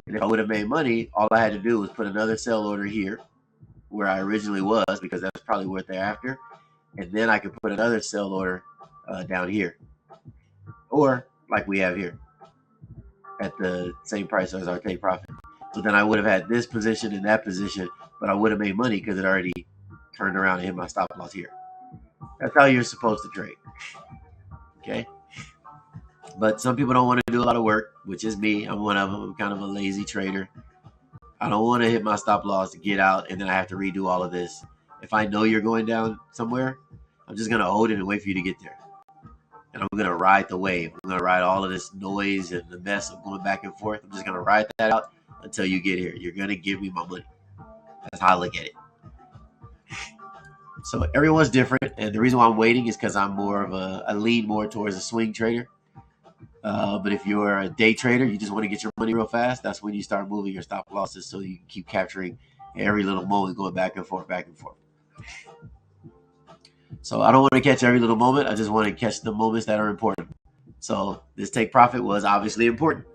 And if I would have made money, all I had to do was put another sell order here, where I originally was, because that's probably what they're after, and then I could put another sell order down here, or like we have here, at the same price as our take profit. So then I would have had this position and that position, but I would have made money because it already turned around and hit my stop loss here. That's how you're supposed to trade. Okay? But some people don't want to do a lot of work, which is me. I'm one of them. I'm kind of a lazy trader. I don't want to hit my stop loss to get out, and then I have to redo all of this. If I know you're going down somewhere, I'm just going to hold it and wait for you to get there. And I'm going to ride the wave. I'm going to ride all of this noise and the mess of going back and forth. I'm just going to ride that out until you get here. You're going to give me my money. That's how I look at it. So everyone's different. And the reason why I'm waiting is because I'm more of I lean more towards a swing trader. But if you're a day trader, you just want to get your money real fast, that's when you start moving your stop losses so you can keep capturing every little moment going back and forth, back and forth. So I don't want to catch every little moment. I just want to catch the moments that are important. So this take profit was obviously important.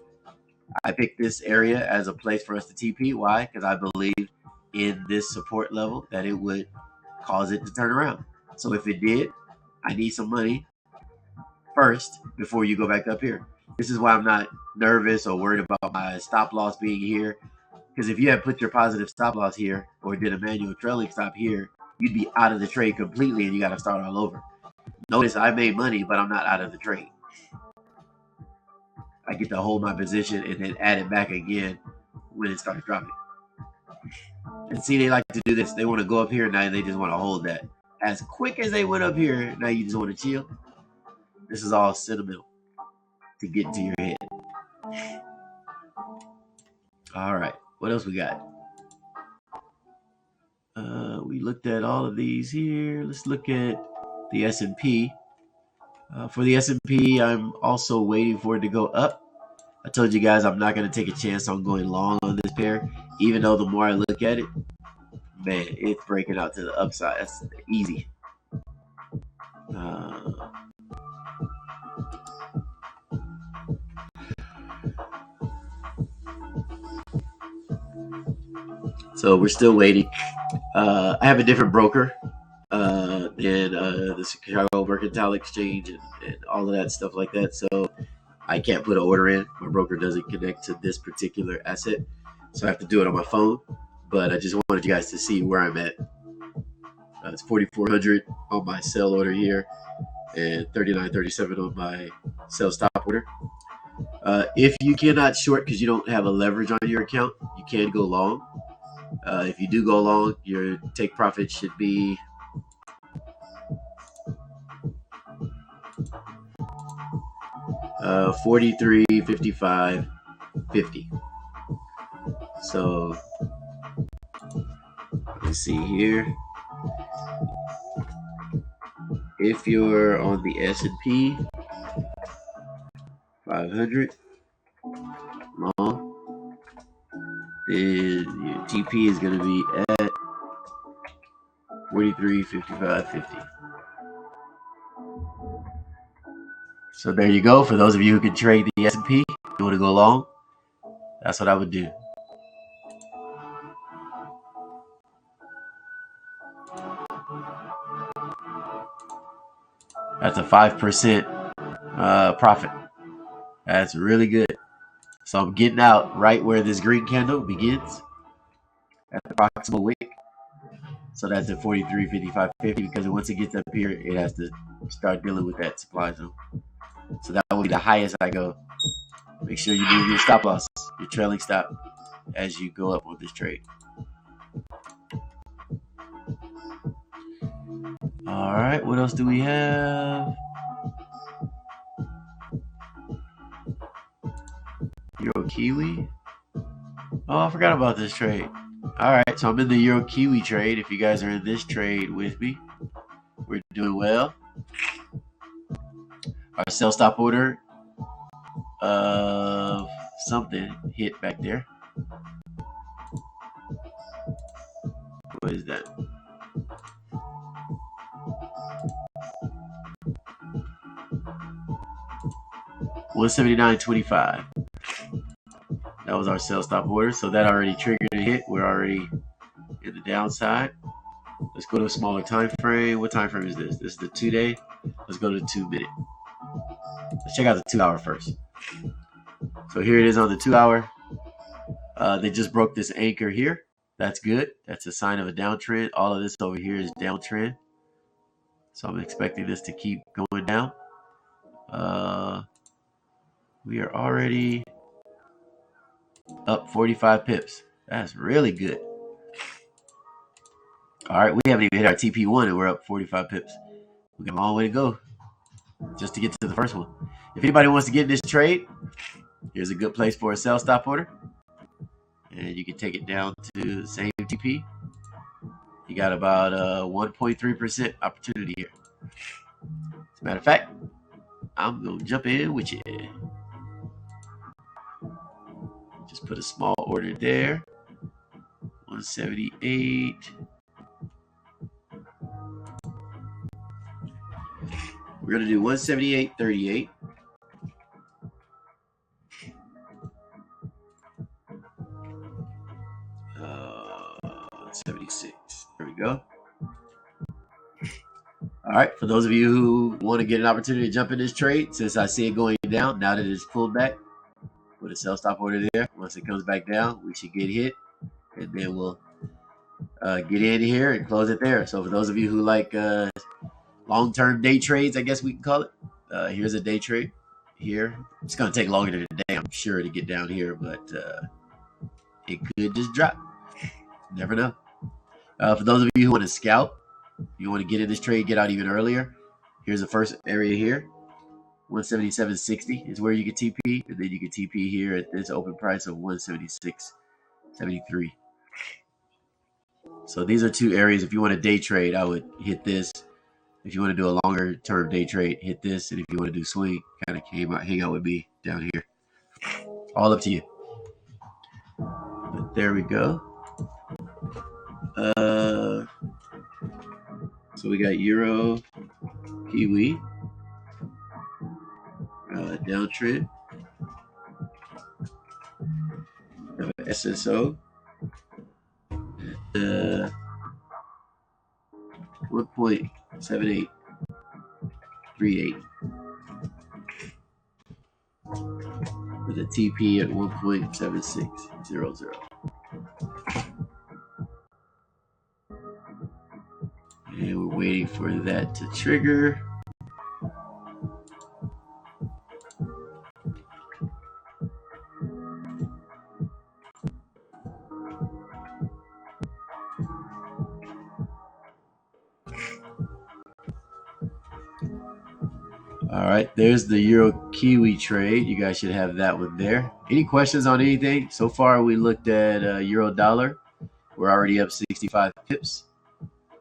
I picked this area as a place for us to TP. Why? Because I believe in this support level that it would cause it to turn around. So if it did, I need some money first before you go back up here. This is why I'm not nervous or worried about my stop loss being here. Because if you had put your positive stop loss here or did a manual trailing stop here, you'd be out of the trade completely and you got to start all over. Notice I made money, but I'm not out of the trade. I get to hold my position and then add it back again when it starts dropping. And see, they like to do this. They want to go up here and now they just want to hold that. As quick as they went up here, now you just want to chill. This is all sentimental to get into your head. All right. What else we got? We looked at all of these here. Let's look at the S&P. For the S&P, I'm also waiting for it to go up. I told you guys I'm not going to take a chance on going long on this pair, even though the more I look at it, man, it's breaking out to the upside. That's easy. So we're still waiting. I have a different broker than the Chicago Mercantile Exchange and all of that stuff like that. So I can't put an order in. My broker doesn't connect to this particular asset. So I have to do it on my phone. But I just wanted you guys to see where I'm at. It's 4,400 on my sell order here and 39.37 on my sell stop order. If you cannot short because you don't have a leverage on your account, you can go long. If you do go long, your take profit should be $43, $55, $50. So let's see here. If you're on the S&P 500 long, then your TP is going to be at 43, 55, 50. So there you go. For those of you who can trade the S&P, you want to go long, that's what I would do. That's a 5% profit. That's really good. So I'm getting out right where this green candle begins. proximal wick. So that's at 43.55.50 because once it gets up here, it has to start dealing with that supply zone. So that will be the highest I go. Make sure you move your stop loss, your trailing stop, as you go up on this trade. All right, what else do we have? Euro Kiwi. Oh, I forgot about this trade. All right, so I'm in the Euro Kiwi trade. If you guys are in this trade with me, we're doing well. Our sell stop order of something hit back there. What is that? $179.25. That was our sell stop order. So that already triggered a hit. We're already in the downside. Let's go to a smaller time frame. What time frame is this? This is the 2-day. Let's go to the 2-minute. Let's check out the 2-hour first. So here it is on the 2-hour. They just broke this anchor here. That's good. That's a sign of a downtrend. All of this over here is downtrend. So I'm expecting this to keep going down. We are already up 45 pips. That's really good. All right, we haven't even hit our TP1 and we're up 45 pips. We got a long way to go just to get to the first one. If anybody wants to get in this trade, here's a good place for a sell stop order. And you can take it down to the same TP. You got about 1.3% opportunity here. As a matter of fact, I'm going to jump in with you. Just put a small order there. 178. We're going to do 178.38. Uh, 76. There we go. All right. For those of you who want to get an opportunity to jump in this trade, since I see it going down, now that it's pulled back, put a sell stop order there. Once it comes back down, we should get hit. And then we'll get in here and close it there. So for those of you who like long-term day trades, I guess we can call it. Here's a day trade here. It's going to take longer than a day, I'm sure, to get down here, but it could just drop. Never know. For those of you who want to scalp, you want to get in this trade, get out even earlier, here's the first area here. 177.60 is where you can TP, and then you can TP here at this open price of 176.73. So these are two areas. If you want a day trade, I would hit this. If you want to do a longer term day trade, hit this. And if you want to do swing, kind of hang out with me down here. All up to you. But there we go. So we got Euro, Kiwi, downtrend. We have an SSO. 1.7838 with a TP at 1.7600. And we're waiting for that to trigger. All right, there's the Euro Kiwi trade. You guys should have that one there. Any questions on anything? So far, we looked at Euro dollar. We're already up 65 pips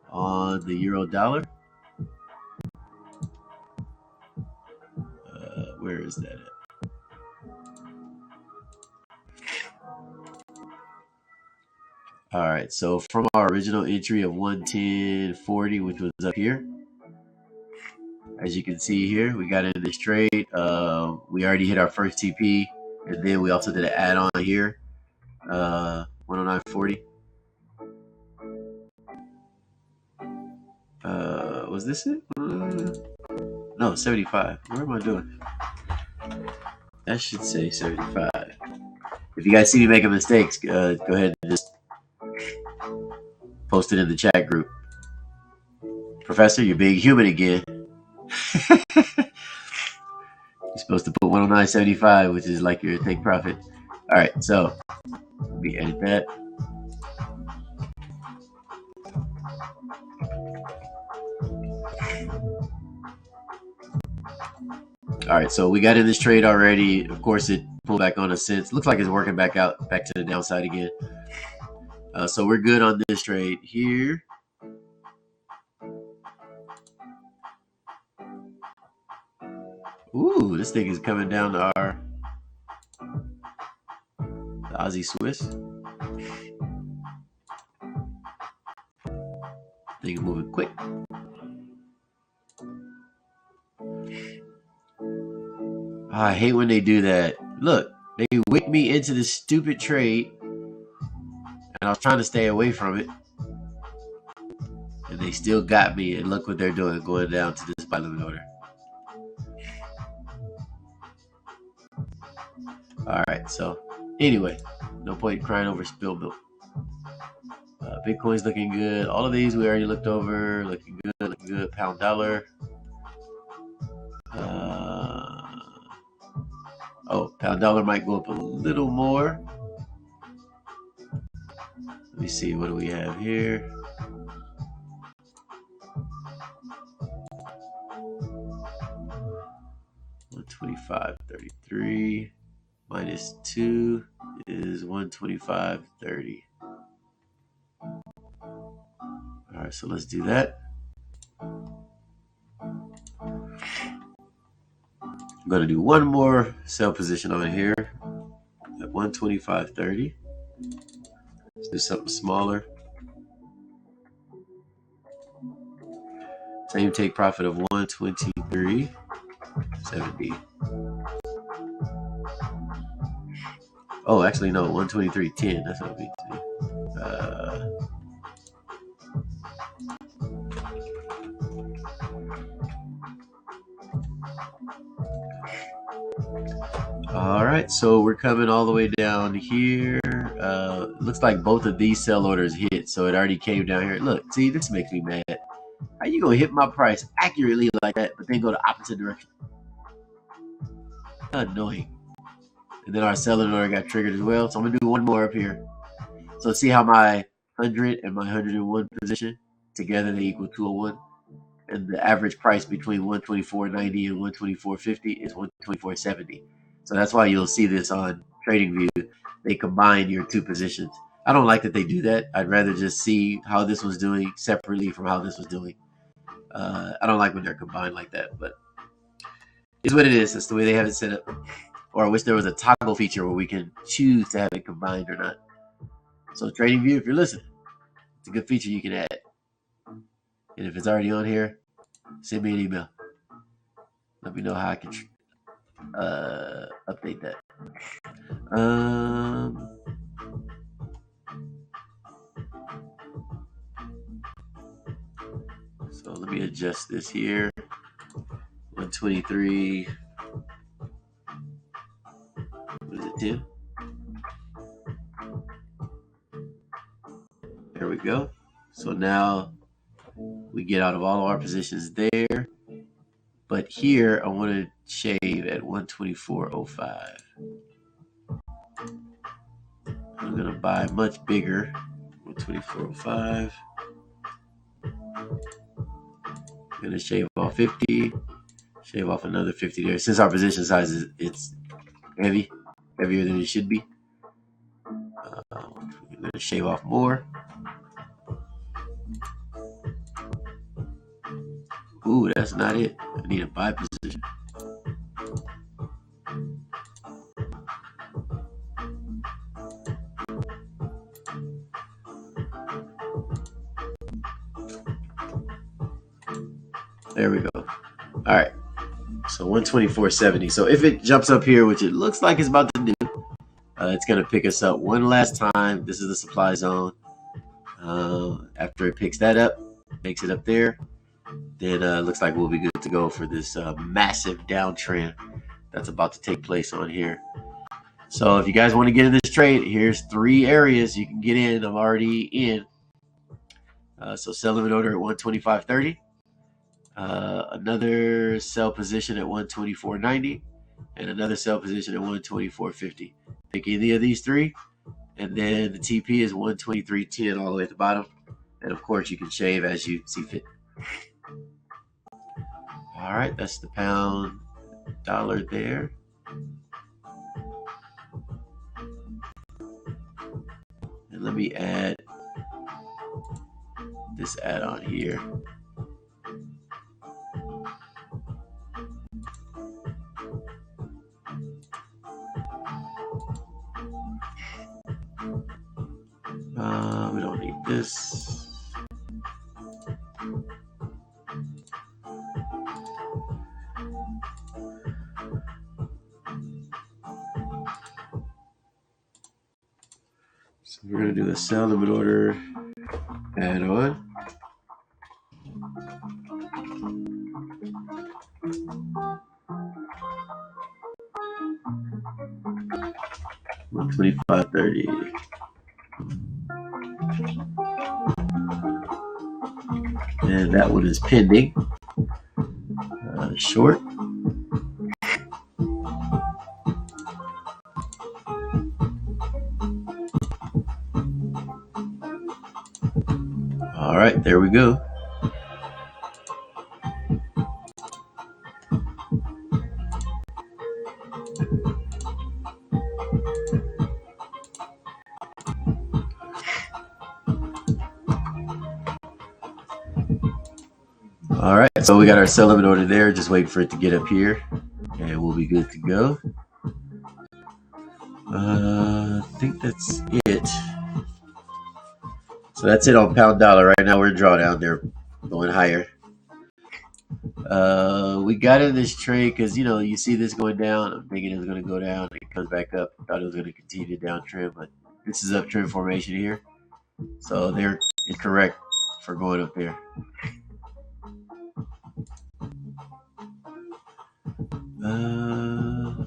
on the Euro dollar. Where is that at? All right, so from our original entry of 110.40, which was up here, as you can see here, we got in this trade. We already hit our first TP, and then we also did an add-on here, 109.40. Was this it? No, 75. What am I doing? That should say 75. If you guys see me making mistakes, go ahead and just Post it in the chat group. Professor, you're being human again. You're supposed to put 109.75, which is like your take profit. All right, so let me edit that. All right, so we got in this trade already. Of course, it pulled back on us since. Looks like it's working back out, back to the downside again. So we're good on this trade here. Ooh, this thing is coming down to our the Aussie Swiss. Thing moving quick. I hate when they do that. Look, they wicked me into this stupid trade, and I was trying to stay away from it, and they still got me. And look what they're doing, going down to this buy limit order. All right, so anyway, no point in crying over spilled milk. Bitcoin's looking good. All of these we already looked over. Looking good, looking good. Pound dollar. Pound dollar might go up a little more. Let me see, what do we have here? $125.33 minus 2 is $125.30. All right, so let's do that. I'm going to do one more sell position on here at 125.30. Let's do something smaller. Same take profit of 123.70. Oh, actually, no, 123.10. That's what it means to me. All right, so we're coming all the way down here. Looks like both of these sell orders hit, so it already came down here. Look, see, this makes me mad. How you gonna hit my price accurately like that, but then go the opposite direction? Annoying. And then our selling order got triggered as well, so I'm gonna do one more up here. So see how my 100 and my 101 position together they equal 201, and the average price between 124.90 and 124.50 is 124.70. So that's why you'll see this on TradingView. They combine your two positions. I don't like that they do that. I'd rather just see how this was doing separately from how this was doing. I don't like when they're combined like that, but it's what it is. That's the way they have it set up. Or I wish there was a toggle feature where we can choose to have it combined or not. So TradingView, if you're listening, it's a good feature you can add. And if it's already on here, send me an email. Let me know how I can update that. So let me adjust this here. 123. What is it, 10? There we go. So now we get out of all of our positions there. But here I want to shave at 124.05. I'm going to buy much bigger. 124.05. I'm going to shave off 50. Shave off another 50 there. Since our position size is it's heavier than it should be. I'm going to shave off more. Ooh, that's not it. I need a buy position. There we go. All right. So 124.70. So if it jumps up here, which it looks like it's about to do, it's going to pick us up one last time. This is the supply zone. After it picks that up, makes it up there, then looks like we'll be good to go for this massive downtrend that's about to take place on here. So if you guys want to get in this trade, here's 3 areas you can get in. I'm already in. So sell limit order at 125.30. Another sell position at 124.90, and another sell position at 124.50. Pick any of these three, and then the TP is 123.10 all the way at the bottom. And of course, you can shave as you see fit. All right, that's the pound dollar there. And let me add this add-on here. We don't need this. So we're going to do a sell limit order add-on. $125.30. And that one is pending. Short. All right, there we go. All right, so we got our sell limit order there. Just wait for it to get up here, and we'll be good to go. I think that's it. So that's it on pound dollar. Right now we're in drawdown. They're going higher. We got in this trade because, you know, you see this going down. I'm thinking it was going to go down. It comes back up. Thought it was going to continue to downtrend, but this is uptrend formation here. So they're incorrect for going up there.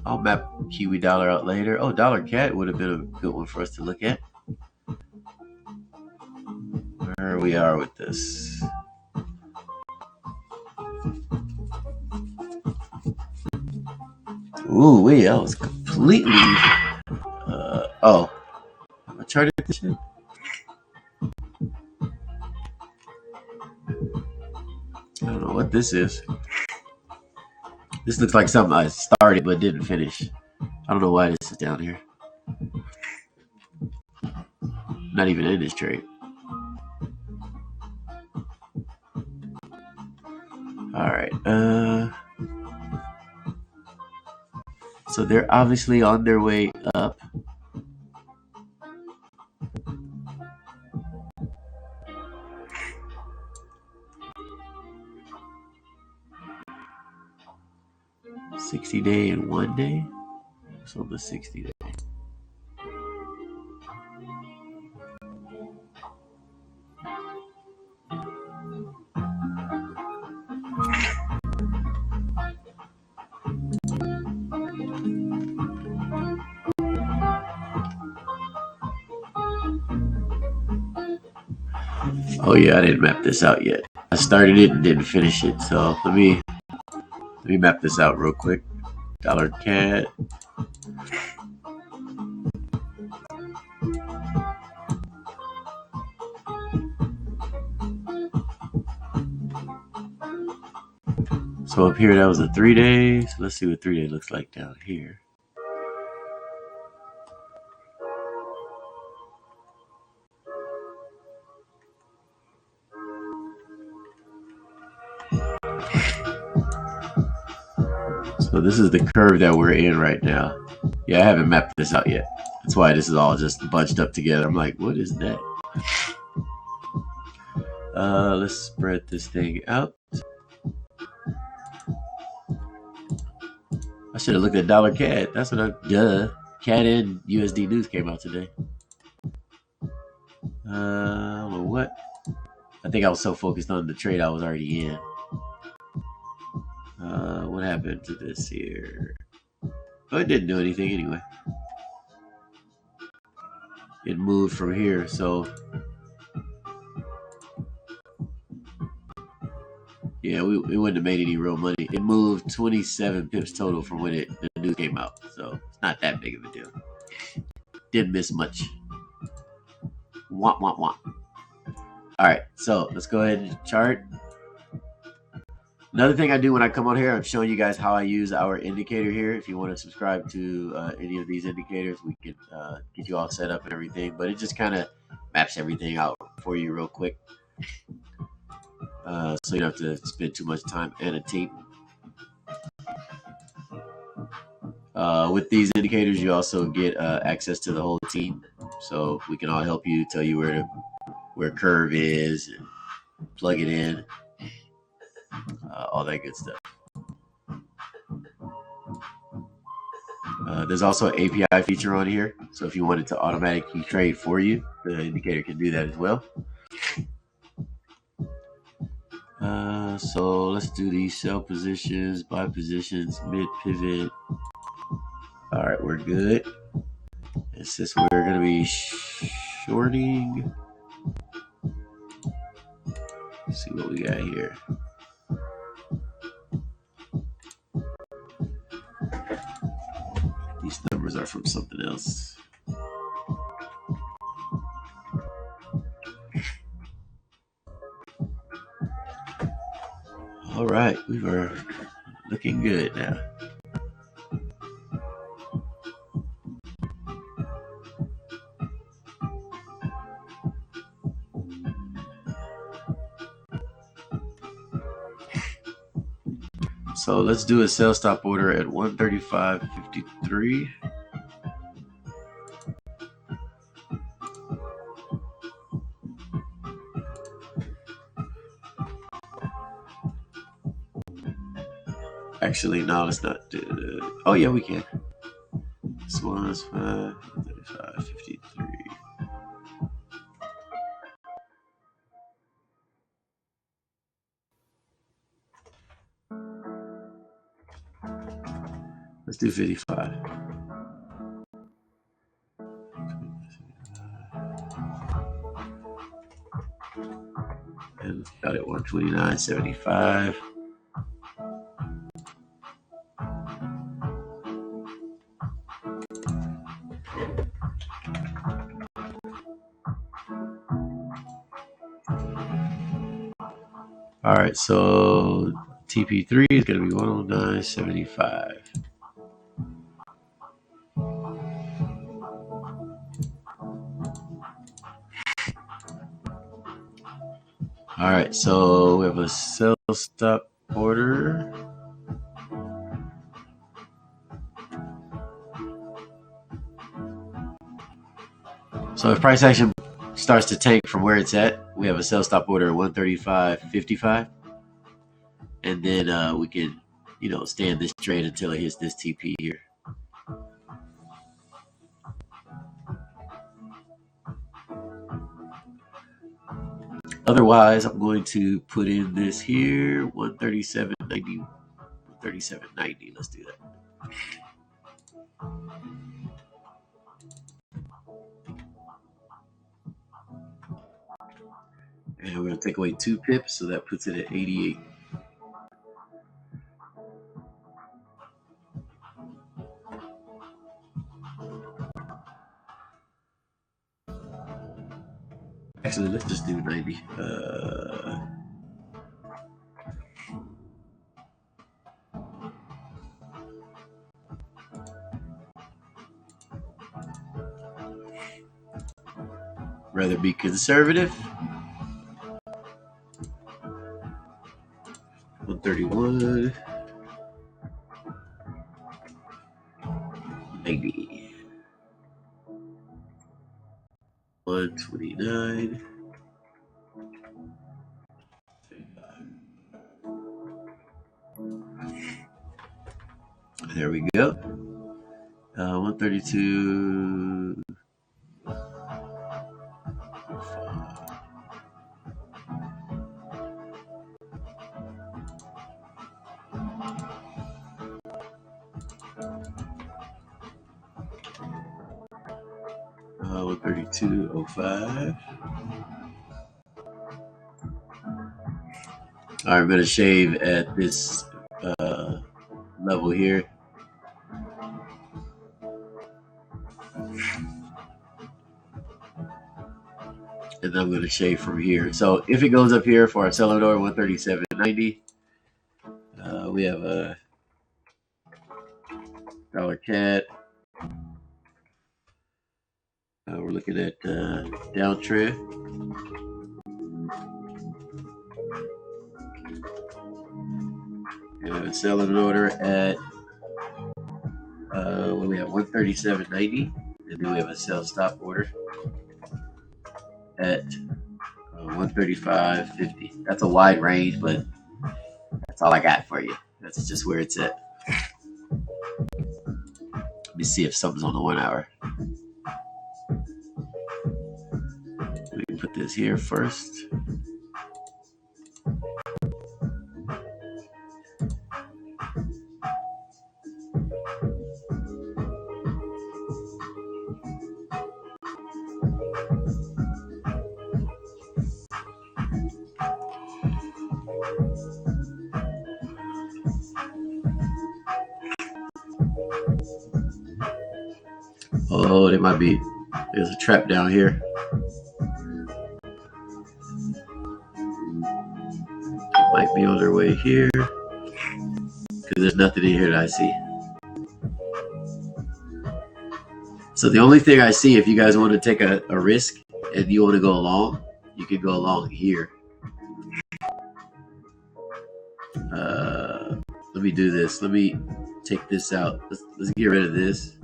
I'll map Kiwi dollar out later. Oh, dollar cat would have been a good one for us to look at. Where we are with this. Ooh, wait, that was completely. Oh, I charted this shit. I don't know what this is. This looks like something I started but didn't finish. I don't know why this is down here. Not even in this trade. All right. So they're obviously on their way up. $60-day and 1 day. So the 60-day. Oh yeah, I didn't map this out yet. I started it and didn't finish it. So let me map this out real quick. Dollar cat. So up here, that was a 3 day. So let's see what 3 day looks like down here. So this is the curve that we're in right now. Yeah, I haven't mapped this out yet. That's why this is all just bunched up together. I'm like, what is that? Let's spread this thing out. I should have looked at dollar CAD. That's what CAD and USD news came out today. I don't know what. I think I was so focused on the trade I was already in. What happened to this here? Oh, it didn't do anything anyway. It moved from here, so Yeah, it wouldn't have made any real money. It moved 27 pips total from when the news came out, so it's not that big of a deal. Didn't miss much. Womp womp womp. All right, so let's go ahead and chart. Another thing I do when I come on here, I'm showing you guys how I use our indicator here. If you want to subscribe to any of these indicators, we can get you all set up and everything. But it just kind of maps everything out for you real quick, so you don't have to spend too much time annotating. With these indicators, you also get access to the whole team, so we can all help you, tell you where curve is, and plug it in, all that good stuff. There's also an API feature on here, so if you wanted to automatically trade for you, the indicator can do that as well. So let's do these sell positions, buy positions, mid pivot. All right, we're good. And since we're going to be shorting, let's see what we got here. These numbers are from something else. All right, we were looking good now. So let's do a sell stop order at 135.53. Actually, no, let's not do it. Oh, yeah, we can. This one's 135.53. Let's do 55. And got it 129.75. All right, so TP3 is going to be 109.75. All right, so we have a sell stop order. So if price action starts to tank from where it's at, we have a sell stop order at 135.55. And then we can, stay in this trade until it hits this TP here. Otherwise, I'm going to put in this here, 137.90. 137.90. Let's do that. And we're going to take away 2 pips, so that puts it at 88. Actually, let's just do 90. Rather be conservative. 131. 90. 129. There we go. 132. 132.05. All right, I'm going to shave at this level here. And then I'm going to shave from here. So if it goes up here for our selling order, 137.90, we have a dollar CAD. We're looking at downtrend. We have a selling order at what we have 137.90, and then we have a sell stop order at 135.50. That's a wide range, but that's all I got for you. That's just where it's at. Let me see if something's on the 1 hour. We can put this here first. Oh, there might be. There's a trap down here. It might be on their way here because there's nothing in here that I see. So the only thing I see, if you guys want to take a risk and you want to go along, you can go along here. Let me do this. Let me take this out. Let's get rid of this.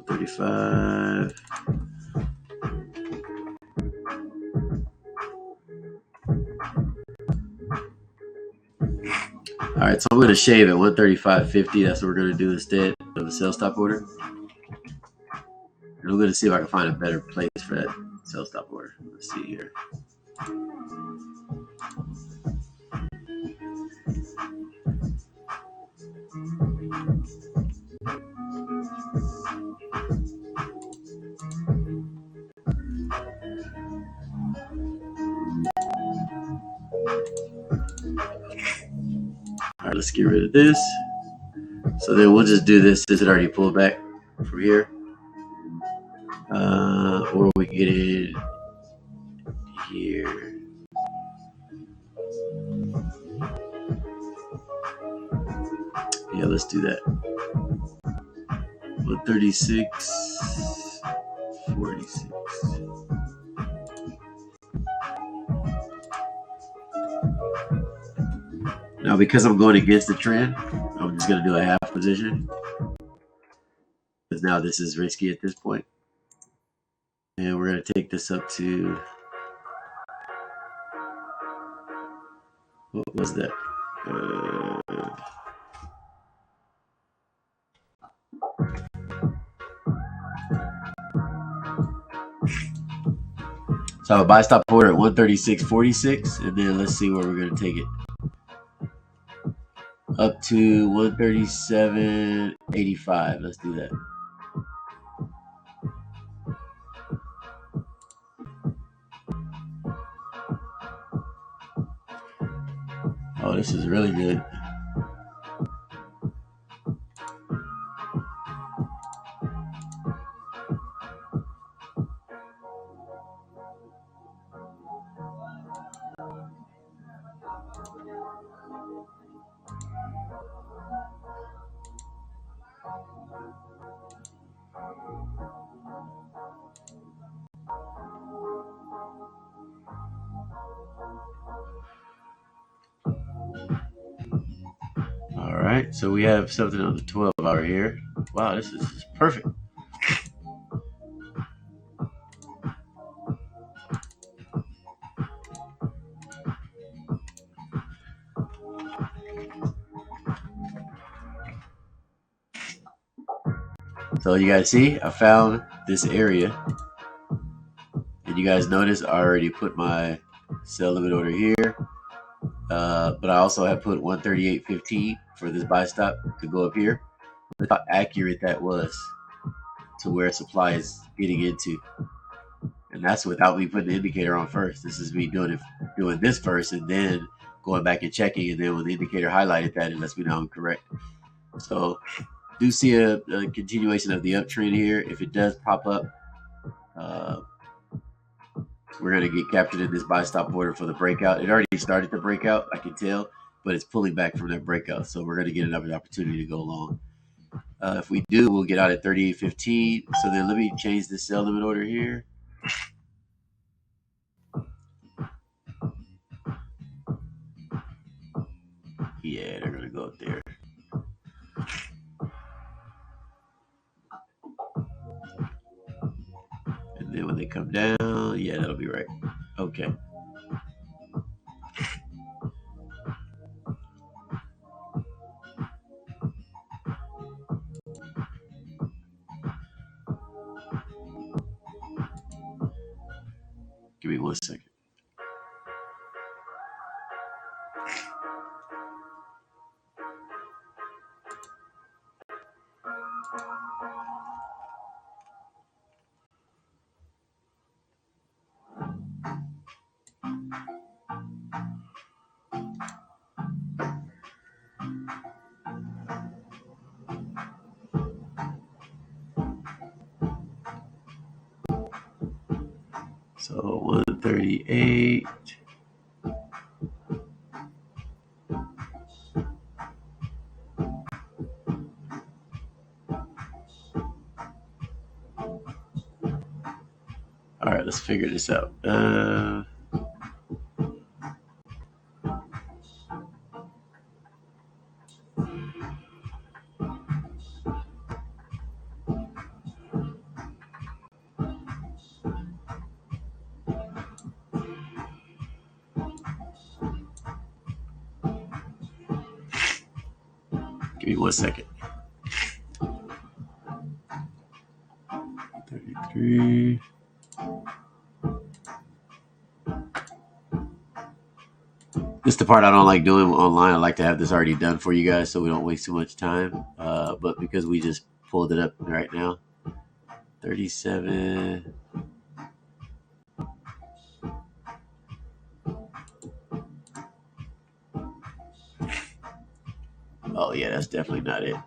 35. All right, so I'm going to shave at 135.50. That's what we're going to do instead of the sell stop order. And I'm going to see if I can find a better place for that sell stop order. Let's see here. All right, let's get rid of this. So then we'll just do this since it already pulled back from here. Or we can get it here. Yeah, let's do that. 136.46. Now, because I'm going against the trend, I'm just going to do a half position. Because now this is risky at this point. And we're going to take this up to, what was that? So I have a buy stop order at 136.46, and then let's see where we're going to take it. Up to 137.85. Let's do that. Oh, this is really good. All right, so we have something on the 12 hour here. Wow, this is perfect. So you guys see, I found this area. And you guys notice I already put my sell limit order here. But I also have put 138.15 for this buy stop to go up here. Look how accurate that was to where supply is getting into. And that's without me putting the indicator on first. This is me doing this first and then going back and checking. And then when the indicator highlighted that, it lets me know I'm correct. So do see a continuation of the uptrend here. If it does pop up, we're going to get captured in this buy stop order for the breakout. It already started the breakout, I can tell, but it's pulling back from that breakout. So we're going to get another opportunity to go long. If we do, we'll get out at 38.15. So then let me change the sell limit order here. Yeah, they're going to go up there. And then when they come down, yeah, that'll be right. Okay. Give me 1 second. So 138. All right, let's figure this out. Give me 1 second. 33. This is the part I don't like doing online. I like to have this already done for you guys so we don't waste too much time. But because we just pulled it up right now, 37. Oh yeah, that's definitely not it.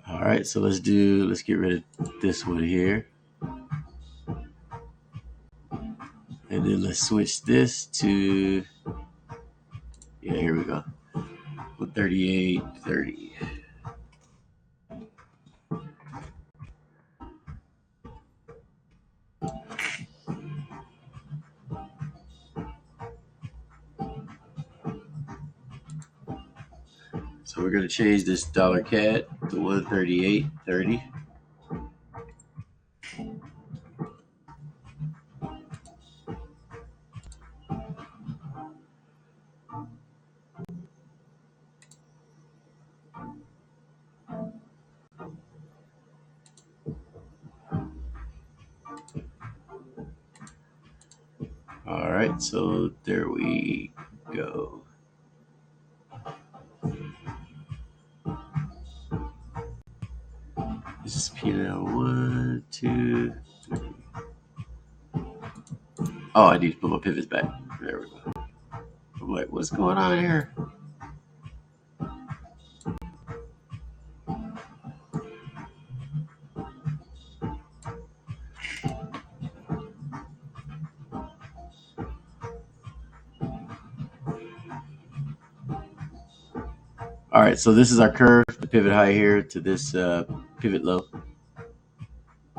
All right, so let's get rid of this one here. And then let's switch this to, yeah, here we go. 38.30. So we're going to change this dollar CAD to 138.30. All right, so there we go. This is P&L 1, 2, 3. Oh, I need to put my pivots back. There we go. I'm like, what's going on here? All right, so this is our curve, the pivot high here to this pivot low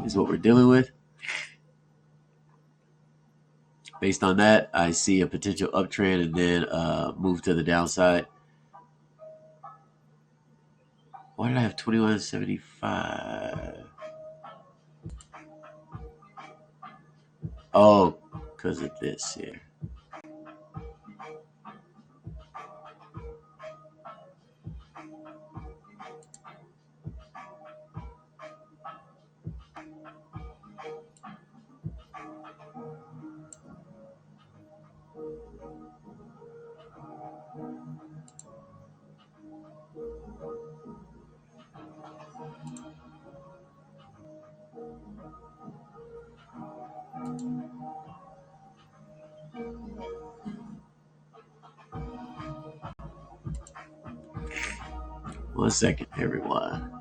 is what we're dealing with. Based on that, I see a potential uptrend and then move to the downside. Why did I have 21.75? Oh, because of this here. 1 second, everyone.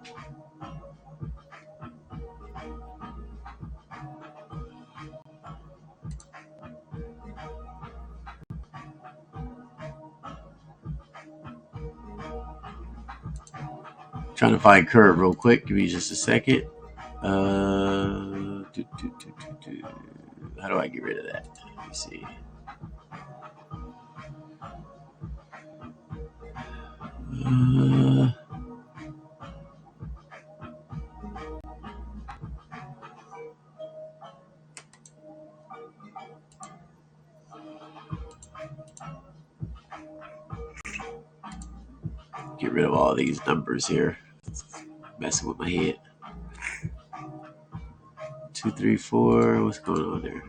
Trying to find curve real quick. Give me just a second. How do I get rid of that? Let me see. Get rid of all these numbers here. It's messing with my head. 2, 3, 4. What's going on there?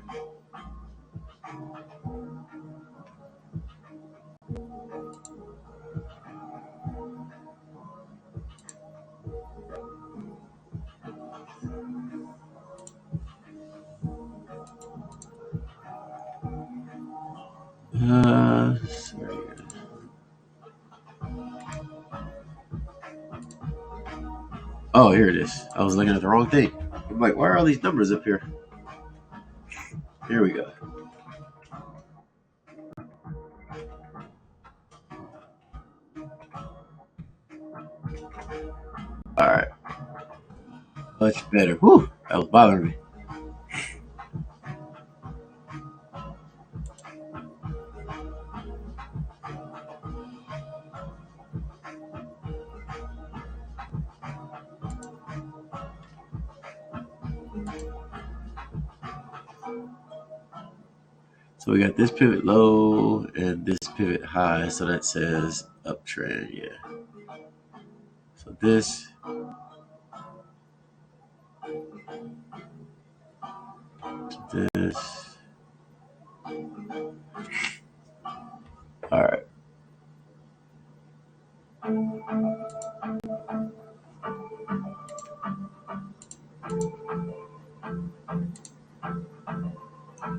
Sorry. Oh, here it is. I was looking at the wrong thing. I'm like, why are all these numbers up here? Here we go. All right. Much better. Whew, that was bothering me. So we got this pivot low and this pivot high. So that says uptrend. Yeah. So this. This. All right.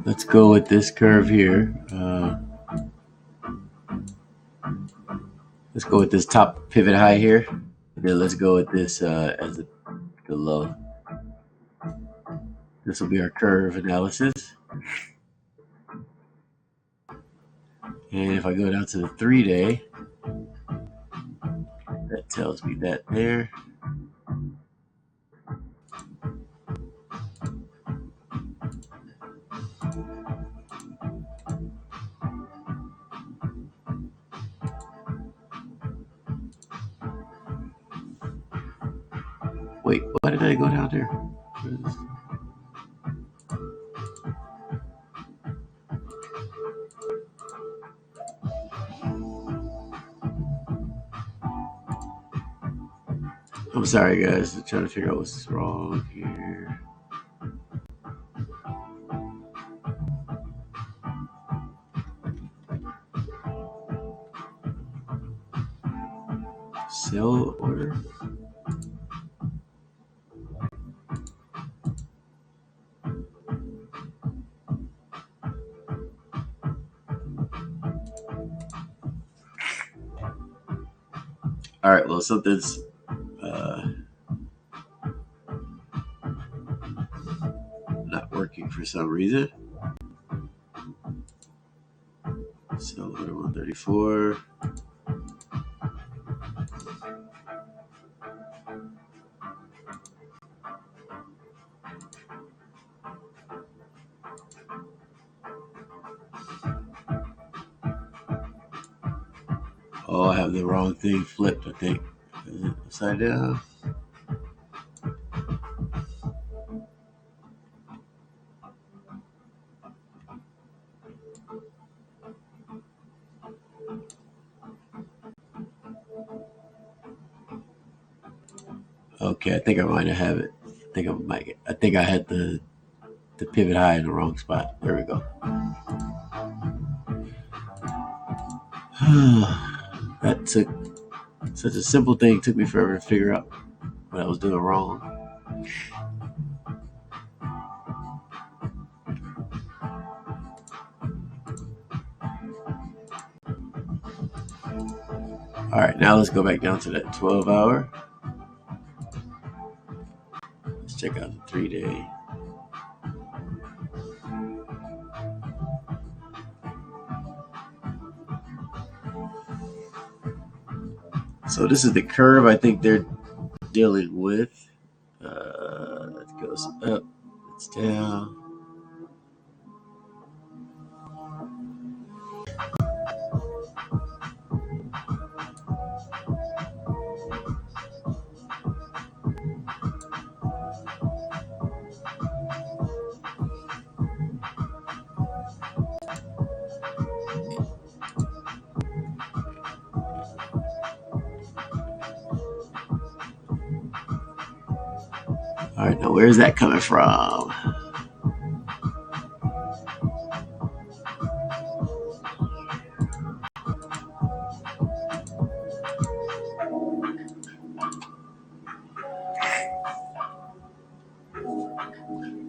Let's go with this curve here. Let's go with this top pivot high here. And then let's go with this as the low. This will be our curve analysis. And if I go down to the 3-day, that tells me that there. Wait, why did I go down there? I'm sorry, guys. I'm trying to figure out what's wrong here. Sell order. All right, well, something's not working for some reason. So order 134. Oh, I have the wrong thing flipped, I think. Is it upside down? Okay, I think I might have it. I think I had the pivot high in the wrong spot. There we go. That took such a simple thing. Took me forever to figure out what I was doing wrong. All right, now let's go back down to that 12 hour. Let's check out the 3-day. So this is the curve I think they're dealing with. It goes up, it's down. All right, now where's that coming from?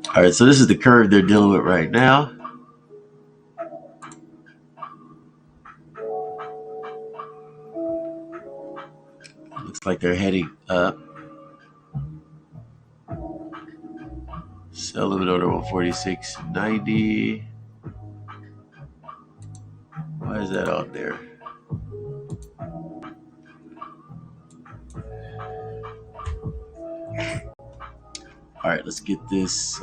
All right, so this is the curve they're dealing with right now. Looks like they're heading up. Sell limit order 146.90. Why is that on there? All right, let's get this.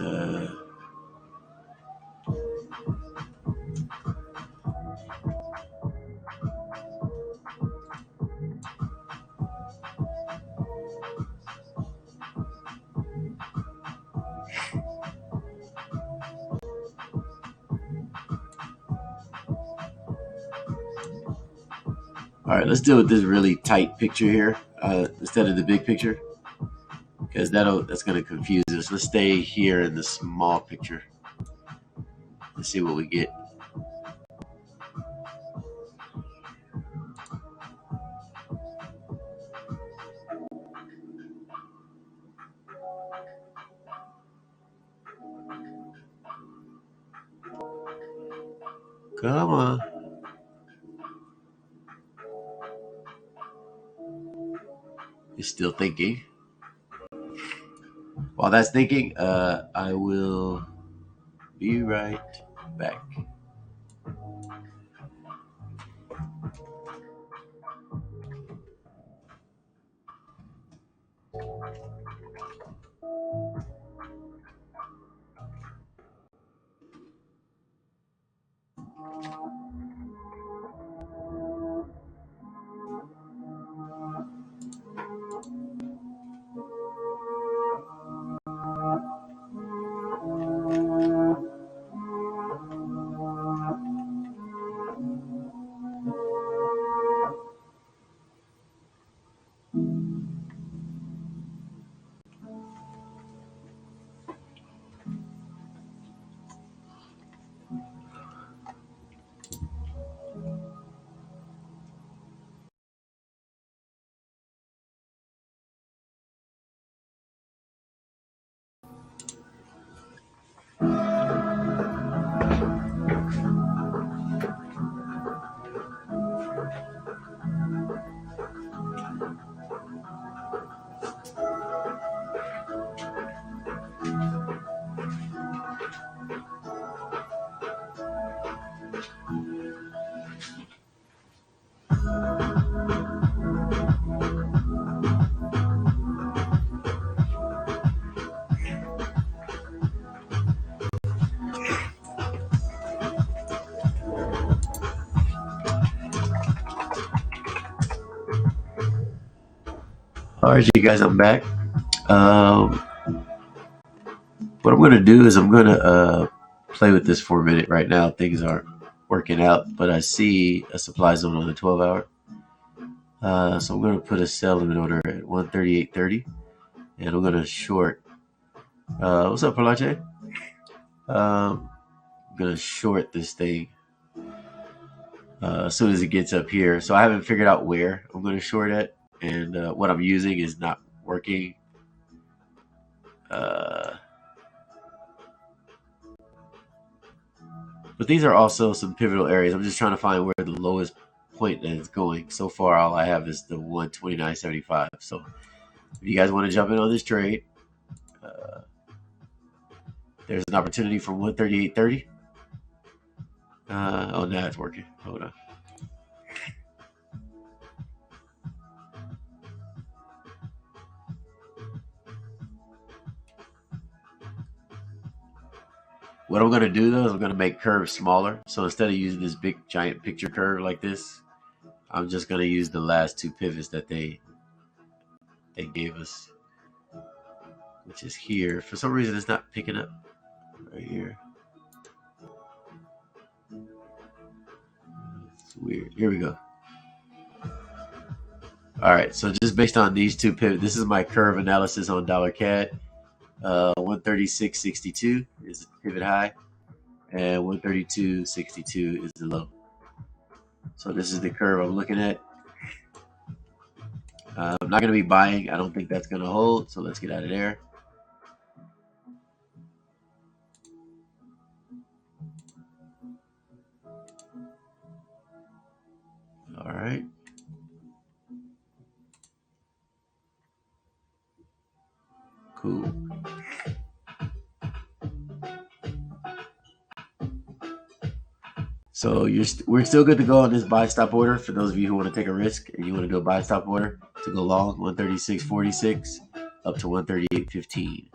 All right, let's deal with this really tight picture here instead of the big picture, because that's going to confuse us. Let's stay here in the small picture. Let's see what we get. Come on. It's still thinking. While that's thinking, I will be right back. All right, you guys, I'm back. What I'm going to do is I'm going to play with this for a minute. Right now, things aren't working out, but I see a supply zone on the 12 hour. So I'm going to put a sell limit order at 138.30, and I'm going to short. What's up, Palache? I'm going to short this thing as soon as it gets up here. So I haven't figured out where I'm going to short at, and what I'm using is not working. But these are also some pivotal areas. I'm just trying to find where the lowest point that it's going. So far, all I have is the 129.75. So if you guys want to jump in on this trade, there's an opportunity for 138.30. Oh, now it's working. Hold on. What I'm going to do, though, is I'm going to make curves smaller. So instead of using this big, giant picture curve like this, I'm just going to use the last two pivots that they gave us, which is here. For some reason, it's not picking up right here. It's weird. Here we go. All right, so just based on these two pivots, this is my curve analysis on dollar CAD. 136.62 is the pivot high, and 132.62 is the low. So this is the curve I'm looking at. I'm not going to be buying. I don't think that's going to hold, so let's get out of there. All right. Cool. So we're still good to go on this buy stop order for those of you who want to take a risk and you want to do a buy stop order to go long 136.46 up to 138.15.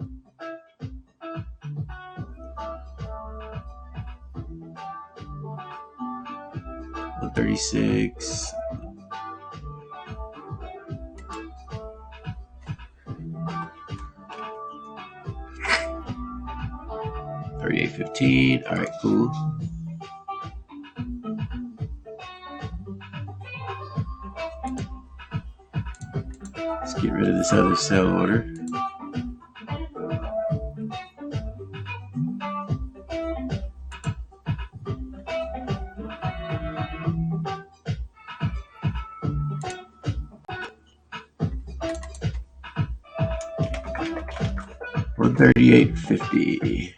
$136. $38.15. All right, cool. Let's get rid of this other sell order. $138.50.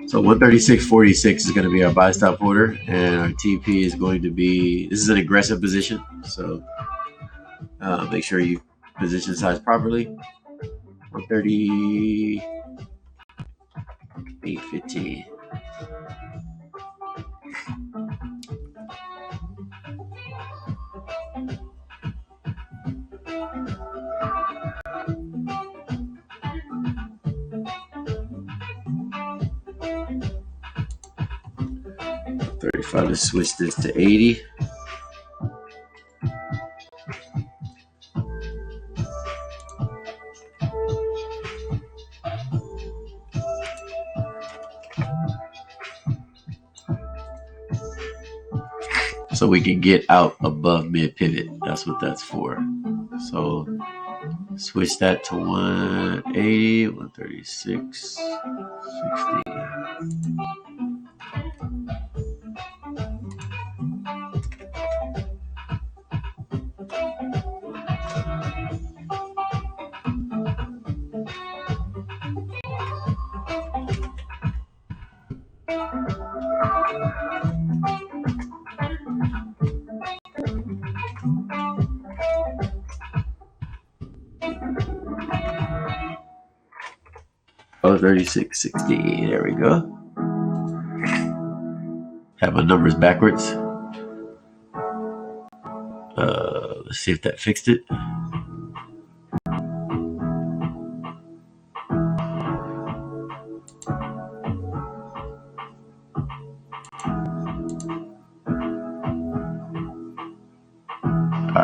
So 136.46 is going to be our buy stop order, and our TP is going to be, this is an aggressive position, so make sure you position size properly. 138.15. Let's switch this to 80. So we can get out above mid pivot. That's what that's for. So switch that to 180, 136.60. Oh, 36.60. There we go. Have my numbers backwards. Let's see if that fixed it. All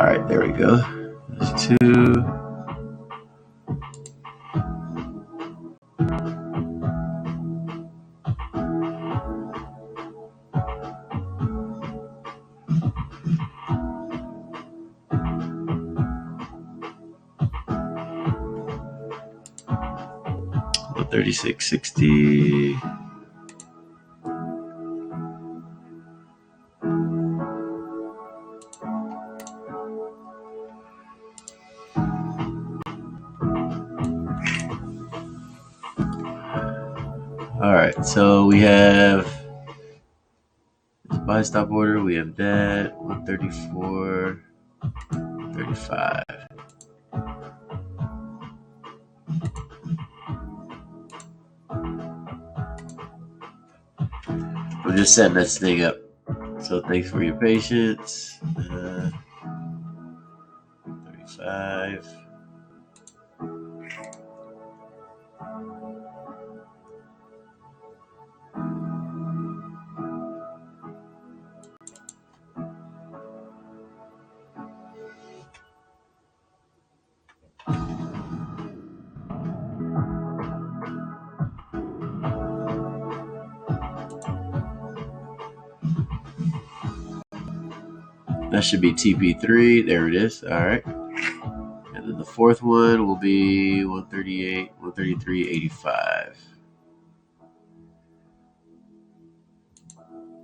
right, there we go. There's 2. 136.60. All right, so we have this buy stop order. We have that 134.35. I'm just setting this thing up. So thanks for your patience. 35. That should be TP3. There it is. All right. And then the fourth one will be 138, 133.85.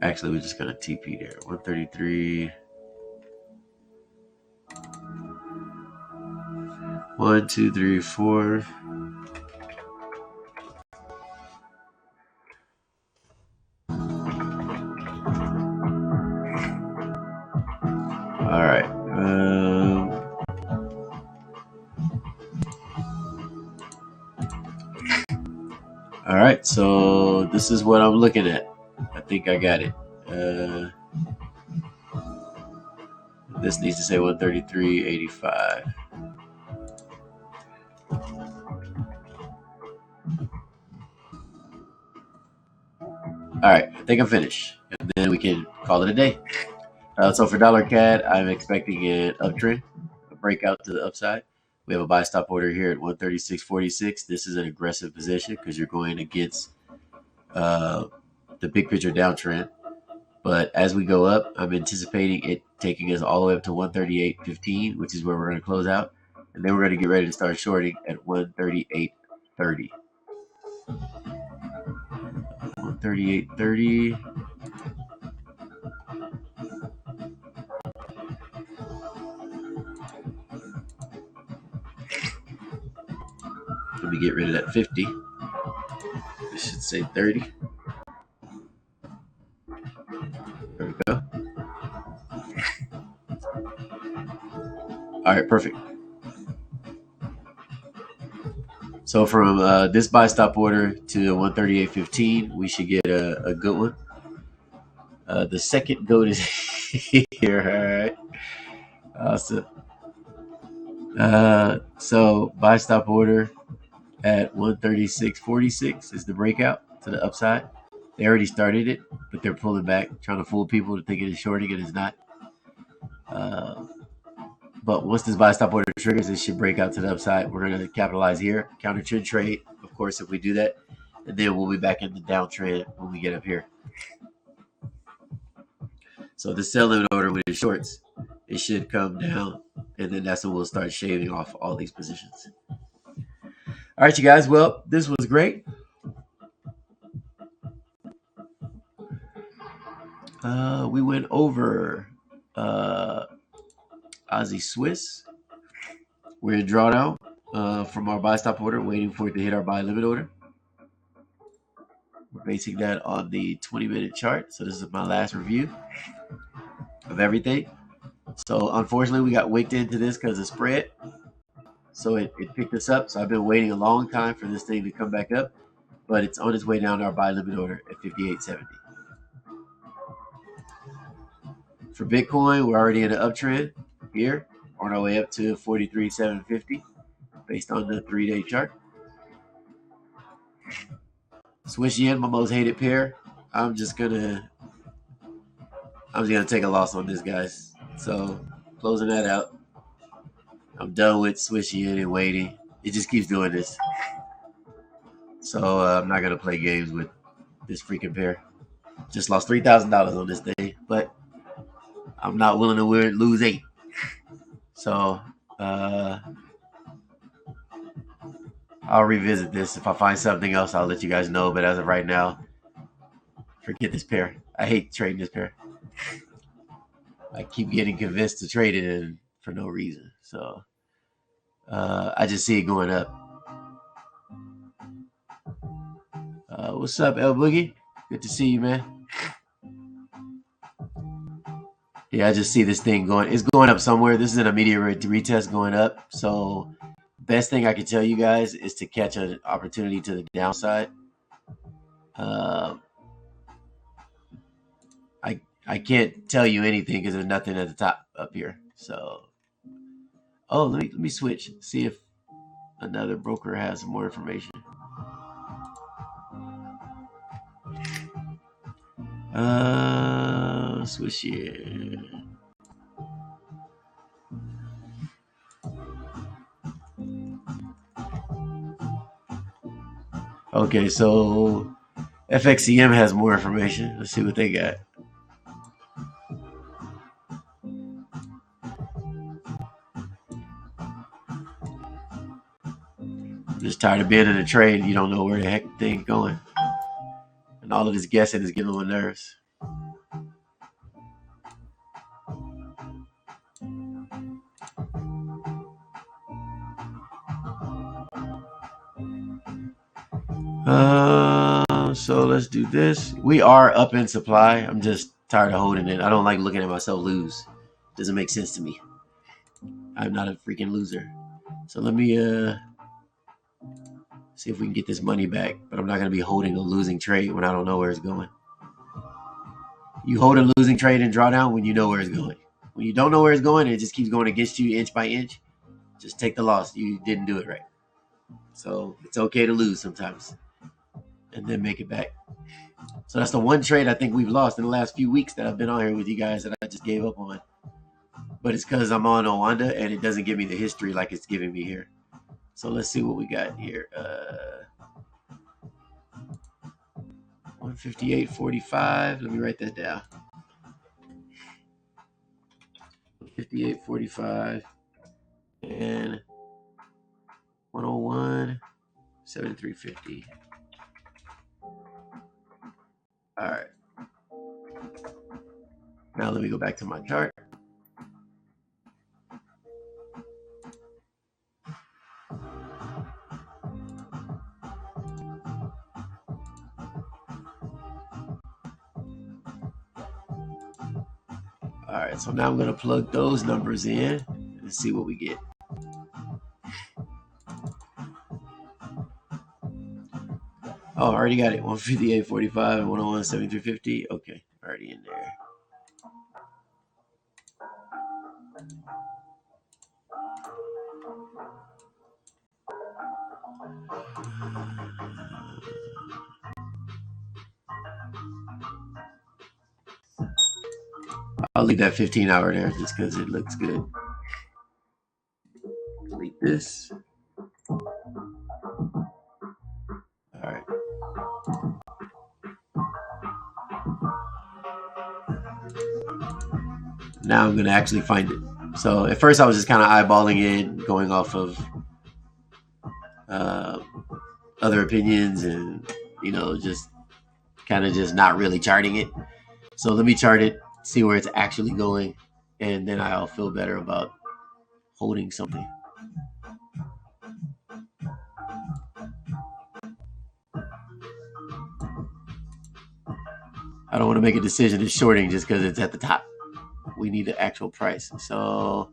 Actually, we're just going to TP there. 133. 1, 2, 3, 4. All right. All right. So this is what I'm looking at. I think I got it. This needs to say 133.85. All right, I think I'm finished, and then we can call it a day. So for dollar CAD, I'm expecting an uptrend, a breakout to the upside. We have a buy stop order here at 136.46. This is an aggressive position because you're going against the big picture downtrend. But as we go up, I'm anticipating it taking us all the way up to 138.15, which is where we're going to close out. And then we're going to get ready to start shorting at 138.30. 138.30. Let me get rid of that 50. This should say 30. There we go. All right, perfect. So from this buy stop order to 138.15, we should get a good one. The second goat is here. All right. Awesome. So buy stop order at 136.46 is the breakout to the upside. They already started it, but they're pulling back, trying to fool people to think it is shorting. It is not. But once this buy stop order triggers, it should break out to the upside. We're going to capitalize here, counter trend trade, of course, if we do that. And then we'll be back in the downtrend when we get up here. So the sell limit order with the shorts, it should come down. And then that's when we'll start shaving off all these positions. All right, you guys. Well, this was great. We went over Aussie Swiss. We're in drawdown from our buy stop order, waiting for it to hit our buy limit order. We're basing that on the 20-minute chart. So this is my last review of everything. So unfortunately, we got wicked into this because of spread. So it picked us up. So I've been waiting a long time for this thing to come back up, but it's on its way down to our buy limit order at 58.70. For Bitcoin, we're already in an uptrend here, on our way up to 43,750 based on the 3-day chart. Swiss yen, my most hated pair. I'm just gonna take a loss on this, guys. So closing that out. I'm done with Swiss yen and waiting. It just keeps doing this. So I'm not gonna play games with this freaking pair. Just lost $3,000 on this thing, but I'm not willing to lose 8. So I'll revisit this. If I find something else, I'll let you guys know. But as of right now, forget this pair. I hate trading this pair. I keep getting convinced to trade it in for no reason. So I just see it going up. What's up, El Boogie? Good to see you, man. Yeah, I just see this thing going. It's going up somewhere. This is an immediate retest going up. So best thing I can tell you guys is to catch an opportunity to the downside. I can't tell you anything because there's nothing at the top up here. So, oh, let me switch. See if another broker has some more information. Switch here. Okay, so FXCM has more information. Let's see what they got. I'm just tired of being in a trade and you don't know where the heck the thing's going. And all of this guessing is getting on my nerves. So let's do this. We are up in supply. I'm just tired of holding it. I don't like looking at myself lose. Doesn't make sense to me. I'm not a freaking loser. So let me see if we can get this money back. But I'm not going to be holding a losing trade when I don't know where it's going. You hold a losing trade in drawdown when you know where it's going. When you don't know where it's going, it just keeps going against you inch by inch. Just take the loss. You didn't do it right. So it's okay to lose sometimes and then make it back. So that's the one trade I think we've lost in the last few weeks that I've been on here with you guys that I just gave up on. But it's because I'm on Owanda and it doesn't give me the history like it's giving me here. So let's see what we got here. 158.45. Let me write that down. 58.45 and 101.7350. All right. Now let me go back to my chart. All right, so now I'm going to plug those numbers in and see what we get. Oh, I already got it. 158.45 and 101.7350. Okay, already in there. I'll leave that 15-hour there just because it looks good. Delete this. All right. Now I'm going to actually find it. So at first I was just kind of eyeballing it, going off of other opinions and, you know, just kind of just not really charting it. So let me chart it, see where it's actually going, and then I'll feel better about holding something. I don't want to make a decision in shorting just because it's at the top. We need the actual price. So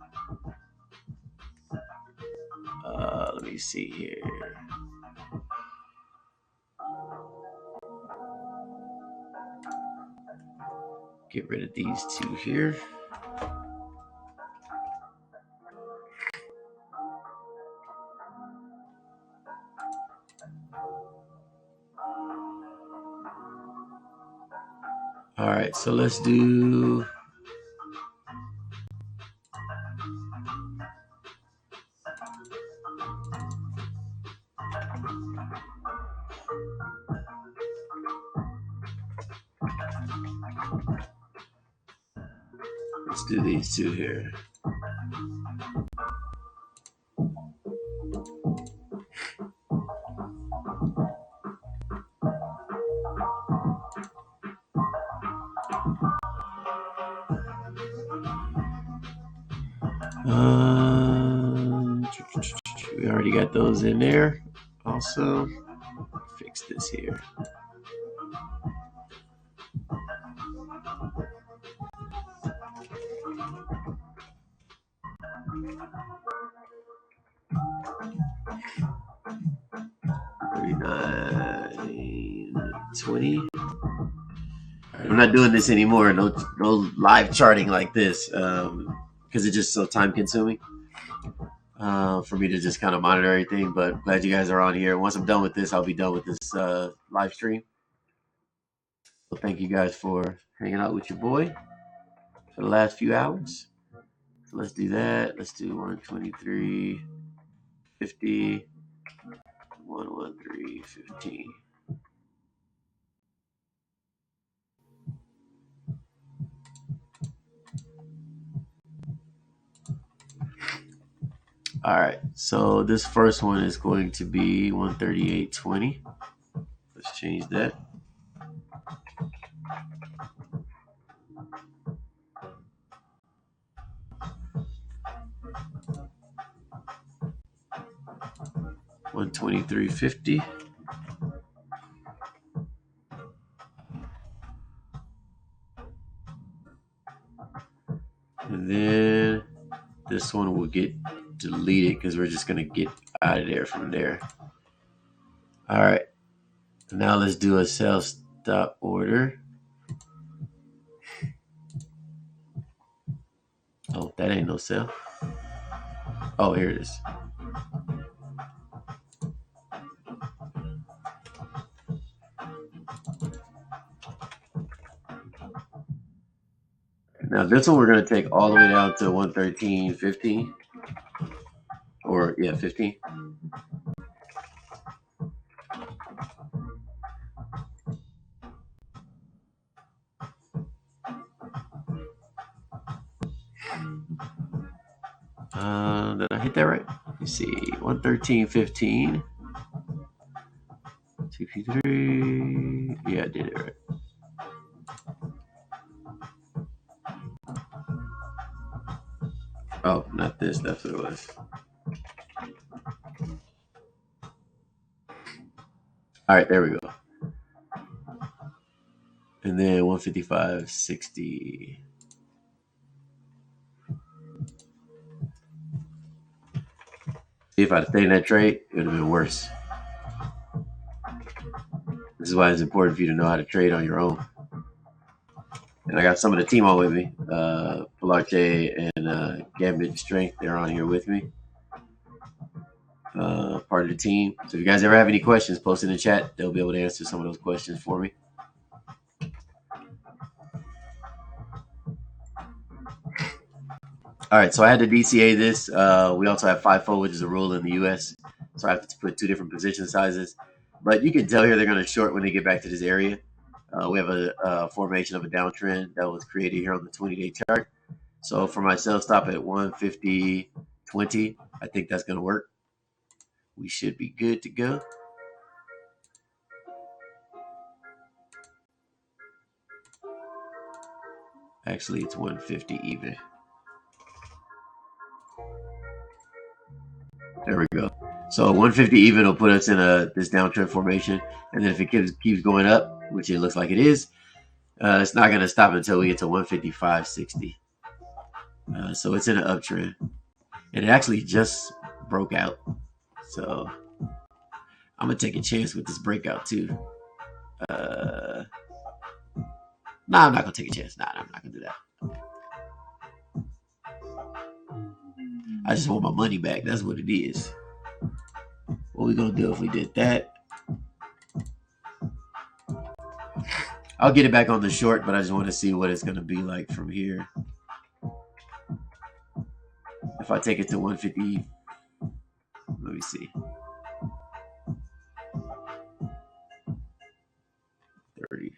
let me see here. Get rid of these two here. All right, so let's do these two here. We already got those in there. Also, fix this here. $39.20. I'm not doing this anymore. No live charting like this because it's just so time consuming for me to just kind of monitor everything. But glad you guys are on here. Once I'm done with this, I'll be done with this live stream. So thank you guys for hanging out with your boy for the last few hours. So let's do that. Let's do 123.50, 113.15. All right, so this first one is going to be 138.20. Let's change that. $123.50. And then this one will get deleted because we're just going to get out of there from there. All right. Now let's do a sell stop order. Oh, that ain't no sell. Oh, here it is. Now this one we're going to take all the way down to 113.15. Or, yeah, 15. Did I hit that right? Let me see. 113.15. 63. Yeah, I did it right. Oh, not this. That's what it was. All right, there we go. And then 155.60. See, if I'd stayed in that trade, it would have been worse. This is why it's important for you to know how to trade on your own. And I got some of the team on with me. Pilarte and Gambit Strength, they're on here with me. Part of the team. So if you guys ever have any questions, post in the chat. They'll be able to answer some of those questions for me. All right, so I had to DCA this. We also have FIFO, which is a rule in the US. So I have to put two different position sizes. But you can tell here they're going to short when they get back to this area. We have a formation of a downtrend that was created here on the 20-day chart. So for my sell stop at 150.20, I think that's going to work. We should be good to go. Actually, it's 150 even. There we go. So 150 even will put us in this downtrend formation. And then if it keeps going up, which it looks like it is, it's not going to stop until we get to 155.60. So it's in an uptrend. And it actually just broke out. So I'm going to take a chance with this breakout too. I'm not going to take a chance. I'm not going to do that. I just want my money back. That's what it is. What we going to do if we did that? I'll get it back on the short, but I just want to see what it's going to be like from here. If I take it to 150, let me see. 30.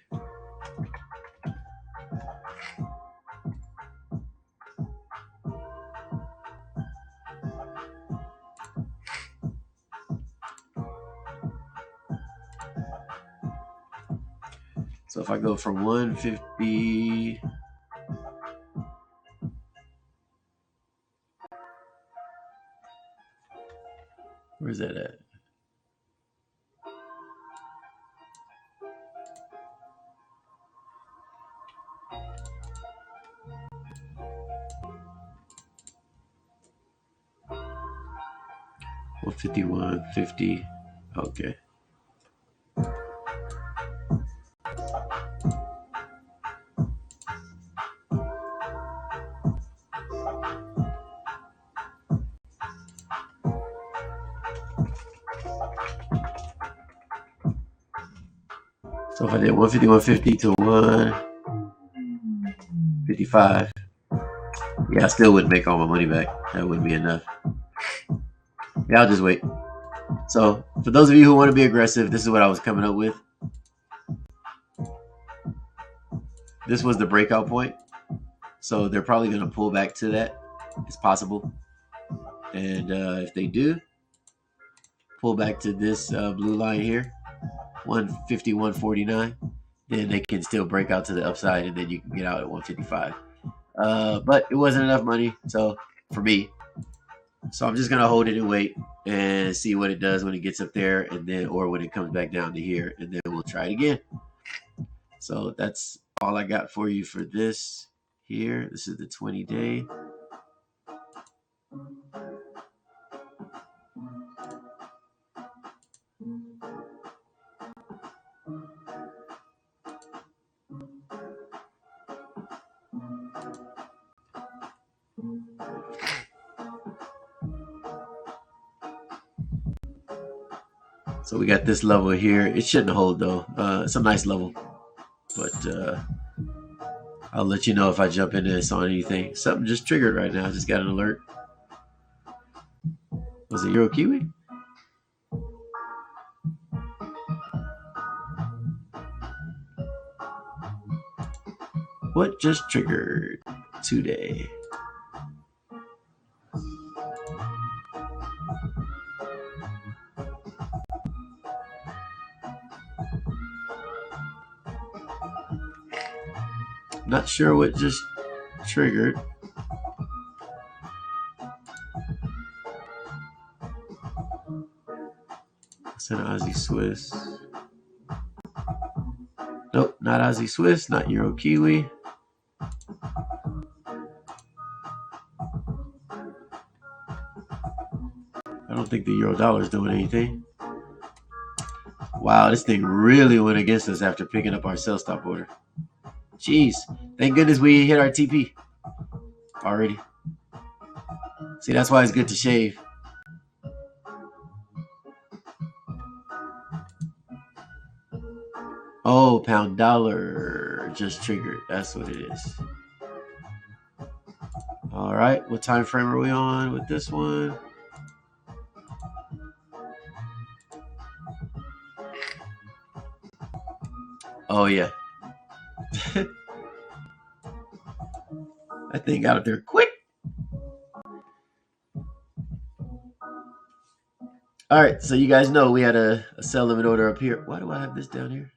So if I go from 150 Where's that at? $151.50. Okay. So if I did 151.50 to 155, yeah, I still wouldn't make all my money back. That wouldn't be enough. Yeah, I'll just wait. So for those of you who want to be aggressive, this is what I was coming up with. This was the breakout point. So they're probably going to pull back to that. It's possible. And if they do, pull back to this blue line here, 151.49, then they can still break out to the upside, and then you can get out at 155. But it wasn't enough money, so for me, so I'm just gonna hold it and wait and see what it does when it gets up there, and then or when it comes back down to here, and then we'll try it again. So that's all I got for you for this here. This is the 20-day. So we got this level here. It shouldn't hold though. It's a nice level, but I'll let you know if I jump into this on anything. Something just triggered right now. I just got an alert. Was it Euro Kiwi? What just triggered today? Not sure what just triggered. It's an Aussie Swiss. Nope, not Aussie Swiss, not Euro Kiwi. I don't think the Euro dollar is doing anything. Wow, this thing really went against us after picking up our sell stop order. Jeez, thank goodness we hit our TP already. See, that's why it's good to shave. Oh, pound dollar just triggered. That's what it is. All right, what time frame are we on with this one? Oh yeah. That thing got up there quick. All right, so you guys know we had a sell limit order up here. Why do I have this down here?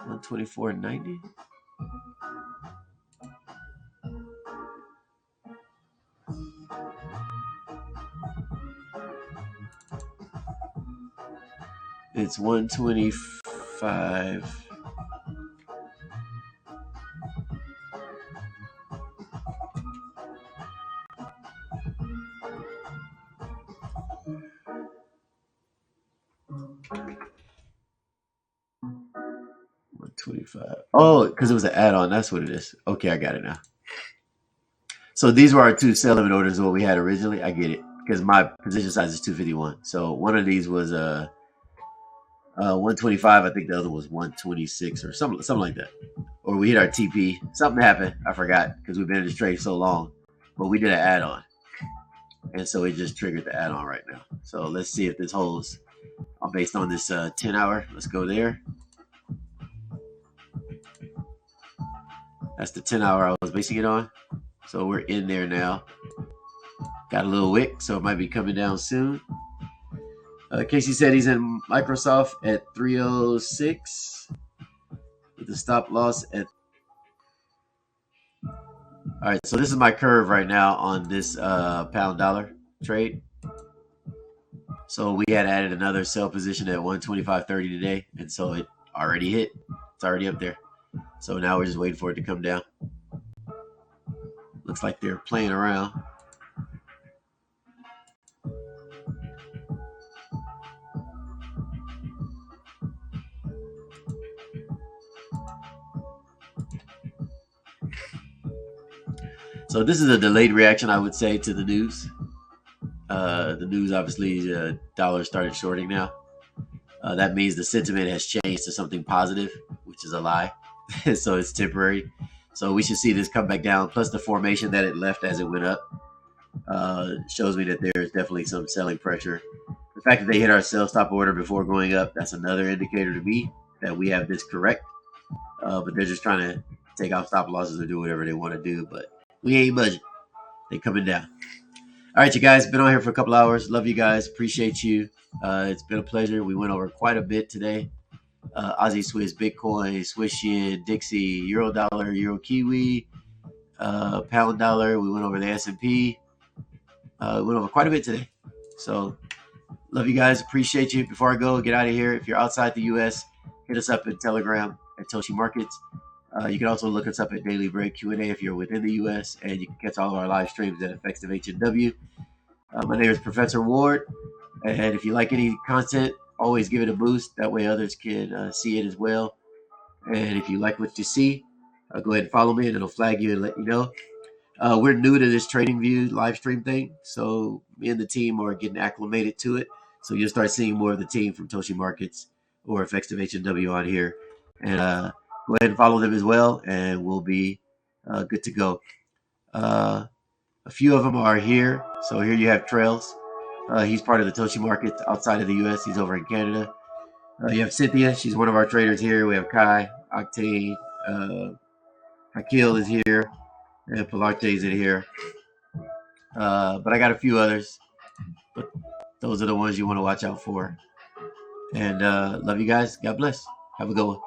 124.90. It's 125. Oh, because it was an add-on. That's what it is. Okay, I got it now. So these were our two sell limit orders, what we had originally. I get it because my position size is 251. So one of these was 125. I think the other was 126 or something like that. Or we hit our TP. Something happened. I forgot because we've been in this trade so long. But we did an add-on, and so it just triggered the add-on right now. So let's see if this holds based on this 10-hour. Let's go there. That's the 10-hour I was basing it on. So we're in there now. Got a little wick, so it might be coming down soon. Casey said he's in Microsoft at 306 with the stop loss at. All right, so this is my curve right now on this pound dollar trade. So we had added another sell position at 125.30 today, and so it already hit. It's already up there. So now we're just waiting for it to come down. Looks like they're playing around. So this is a delayed reaction, I would say, to the news. The news, obviously, dollar started shorting now. That means the sentiment has changed to something positive, which is a lie. So it's temporary. So we should see this come back down. Plus the formation that it left as it went up shows me that there's definitely some selling pressure. The fact that they hit our sell stop order before going up, that's another indicator to me that we have this correct. But they're just trying to take off stop losses or do whatever they want to do. But we ain't budget. They coming down. All right, you guys, been on here for a couple hours. Love you guys. Appreciate you. It's been a pleasure. We went over quite a bit today. Aussie Swiss, Bitcoin, Swiss Yen, Dixie, Euro Dollar, Euro Kiwi, Pound Dollar. We went over the S&P. We went over quite a bit today. So love you guys. Appreciate you. Before I go, get out of here. If you're outside the U.S., hit us up in Telegram at Toshi Markets. You can also look us up at Daily Break Q&A if you're within the U.S., and you can catch all of our live streams at Fx'tive HNW. My name is Professor Ward, and if you like any content, always give it a boost. That way others can see it as well. And if you like what you see, go ahead and follow me, and it'll flag you and let you know. We're new to this Trading View live stream thing, so me and the team are getting acclimated to it. So you'll start seeing more of the team from Toshi Markets or Fx'tive HNW on here. And go ahead and follow them as well, and we'll be good to go. A few of them are here. So here you have Trails. He's part of the Toshi Markets outside of the U.S. He's over in Canada. You have Cynthia. She's one of our traders here. We have Kai, Octane, Akil is here, and Pilarte is in here. But I got a few others. But those are the ones you want to watch out for. And love you guys. God bless. Have a good one.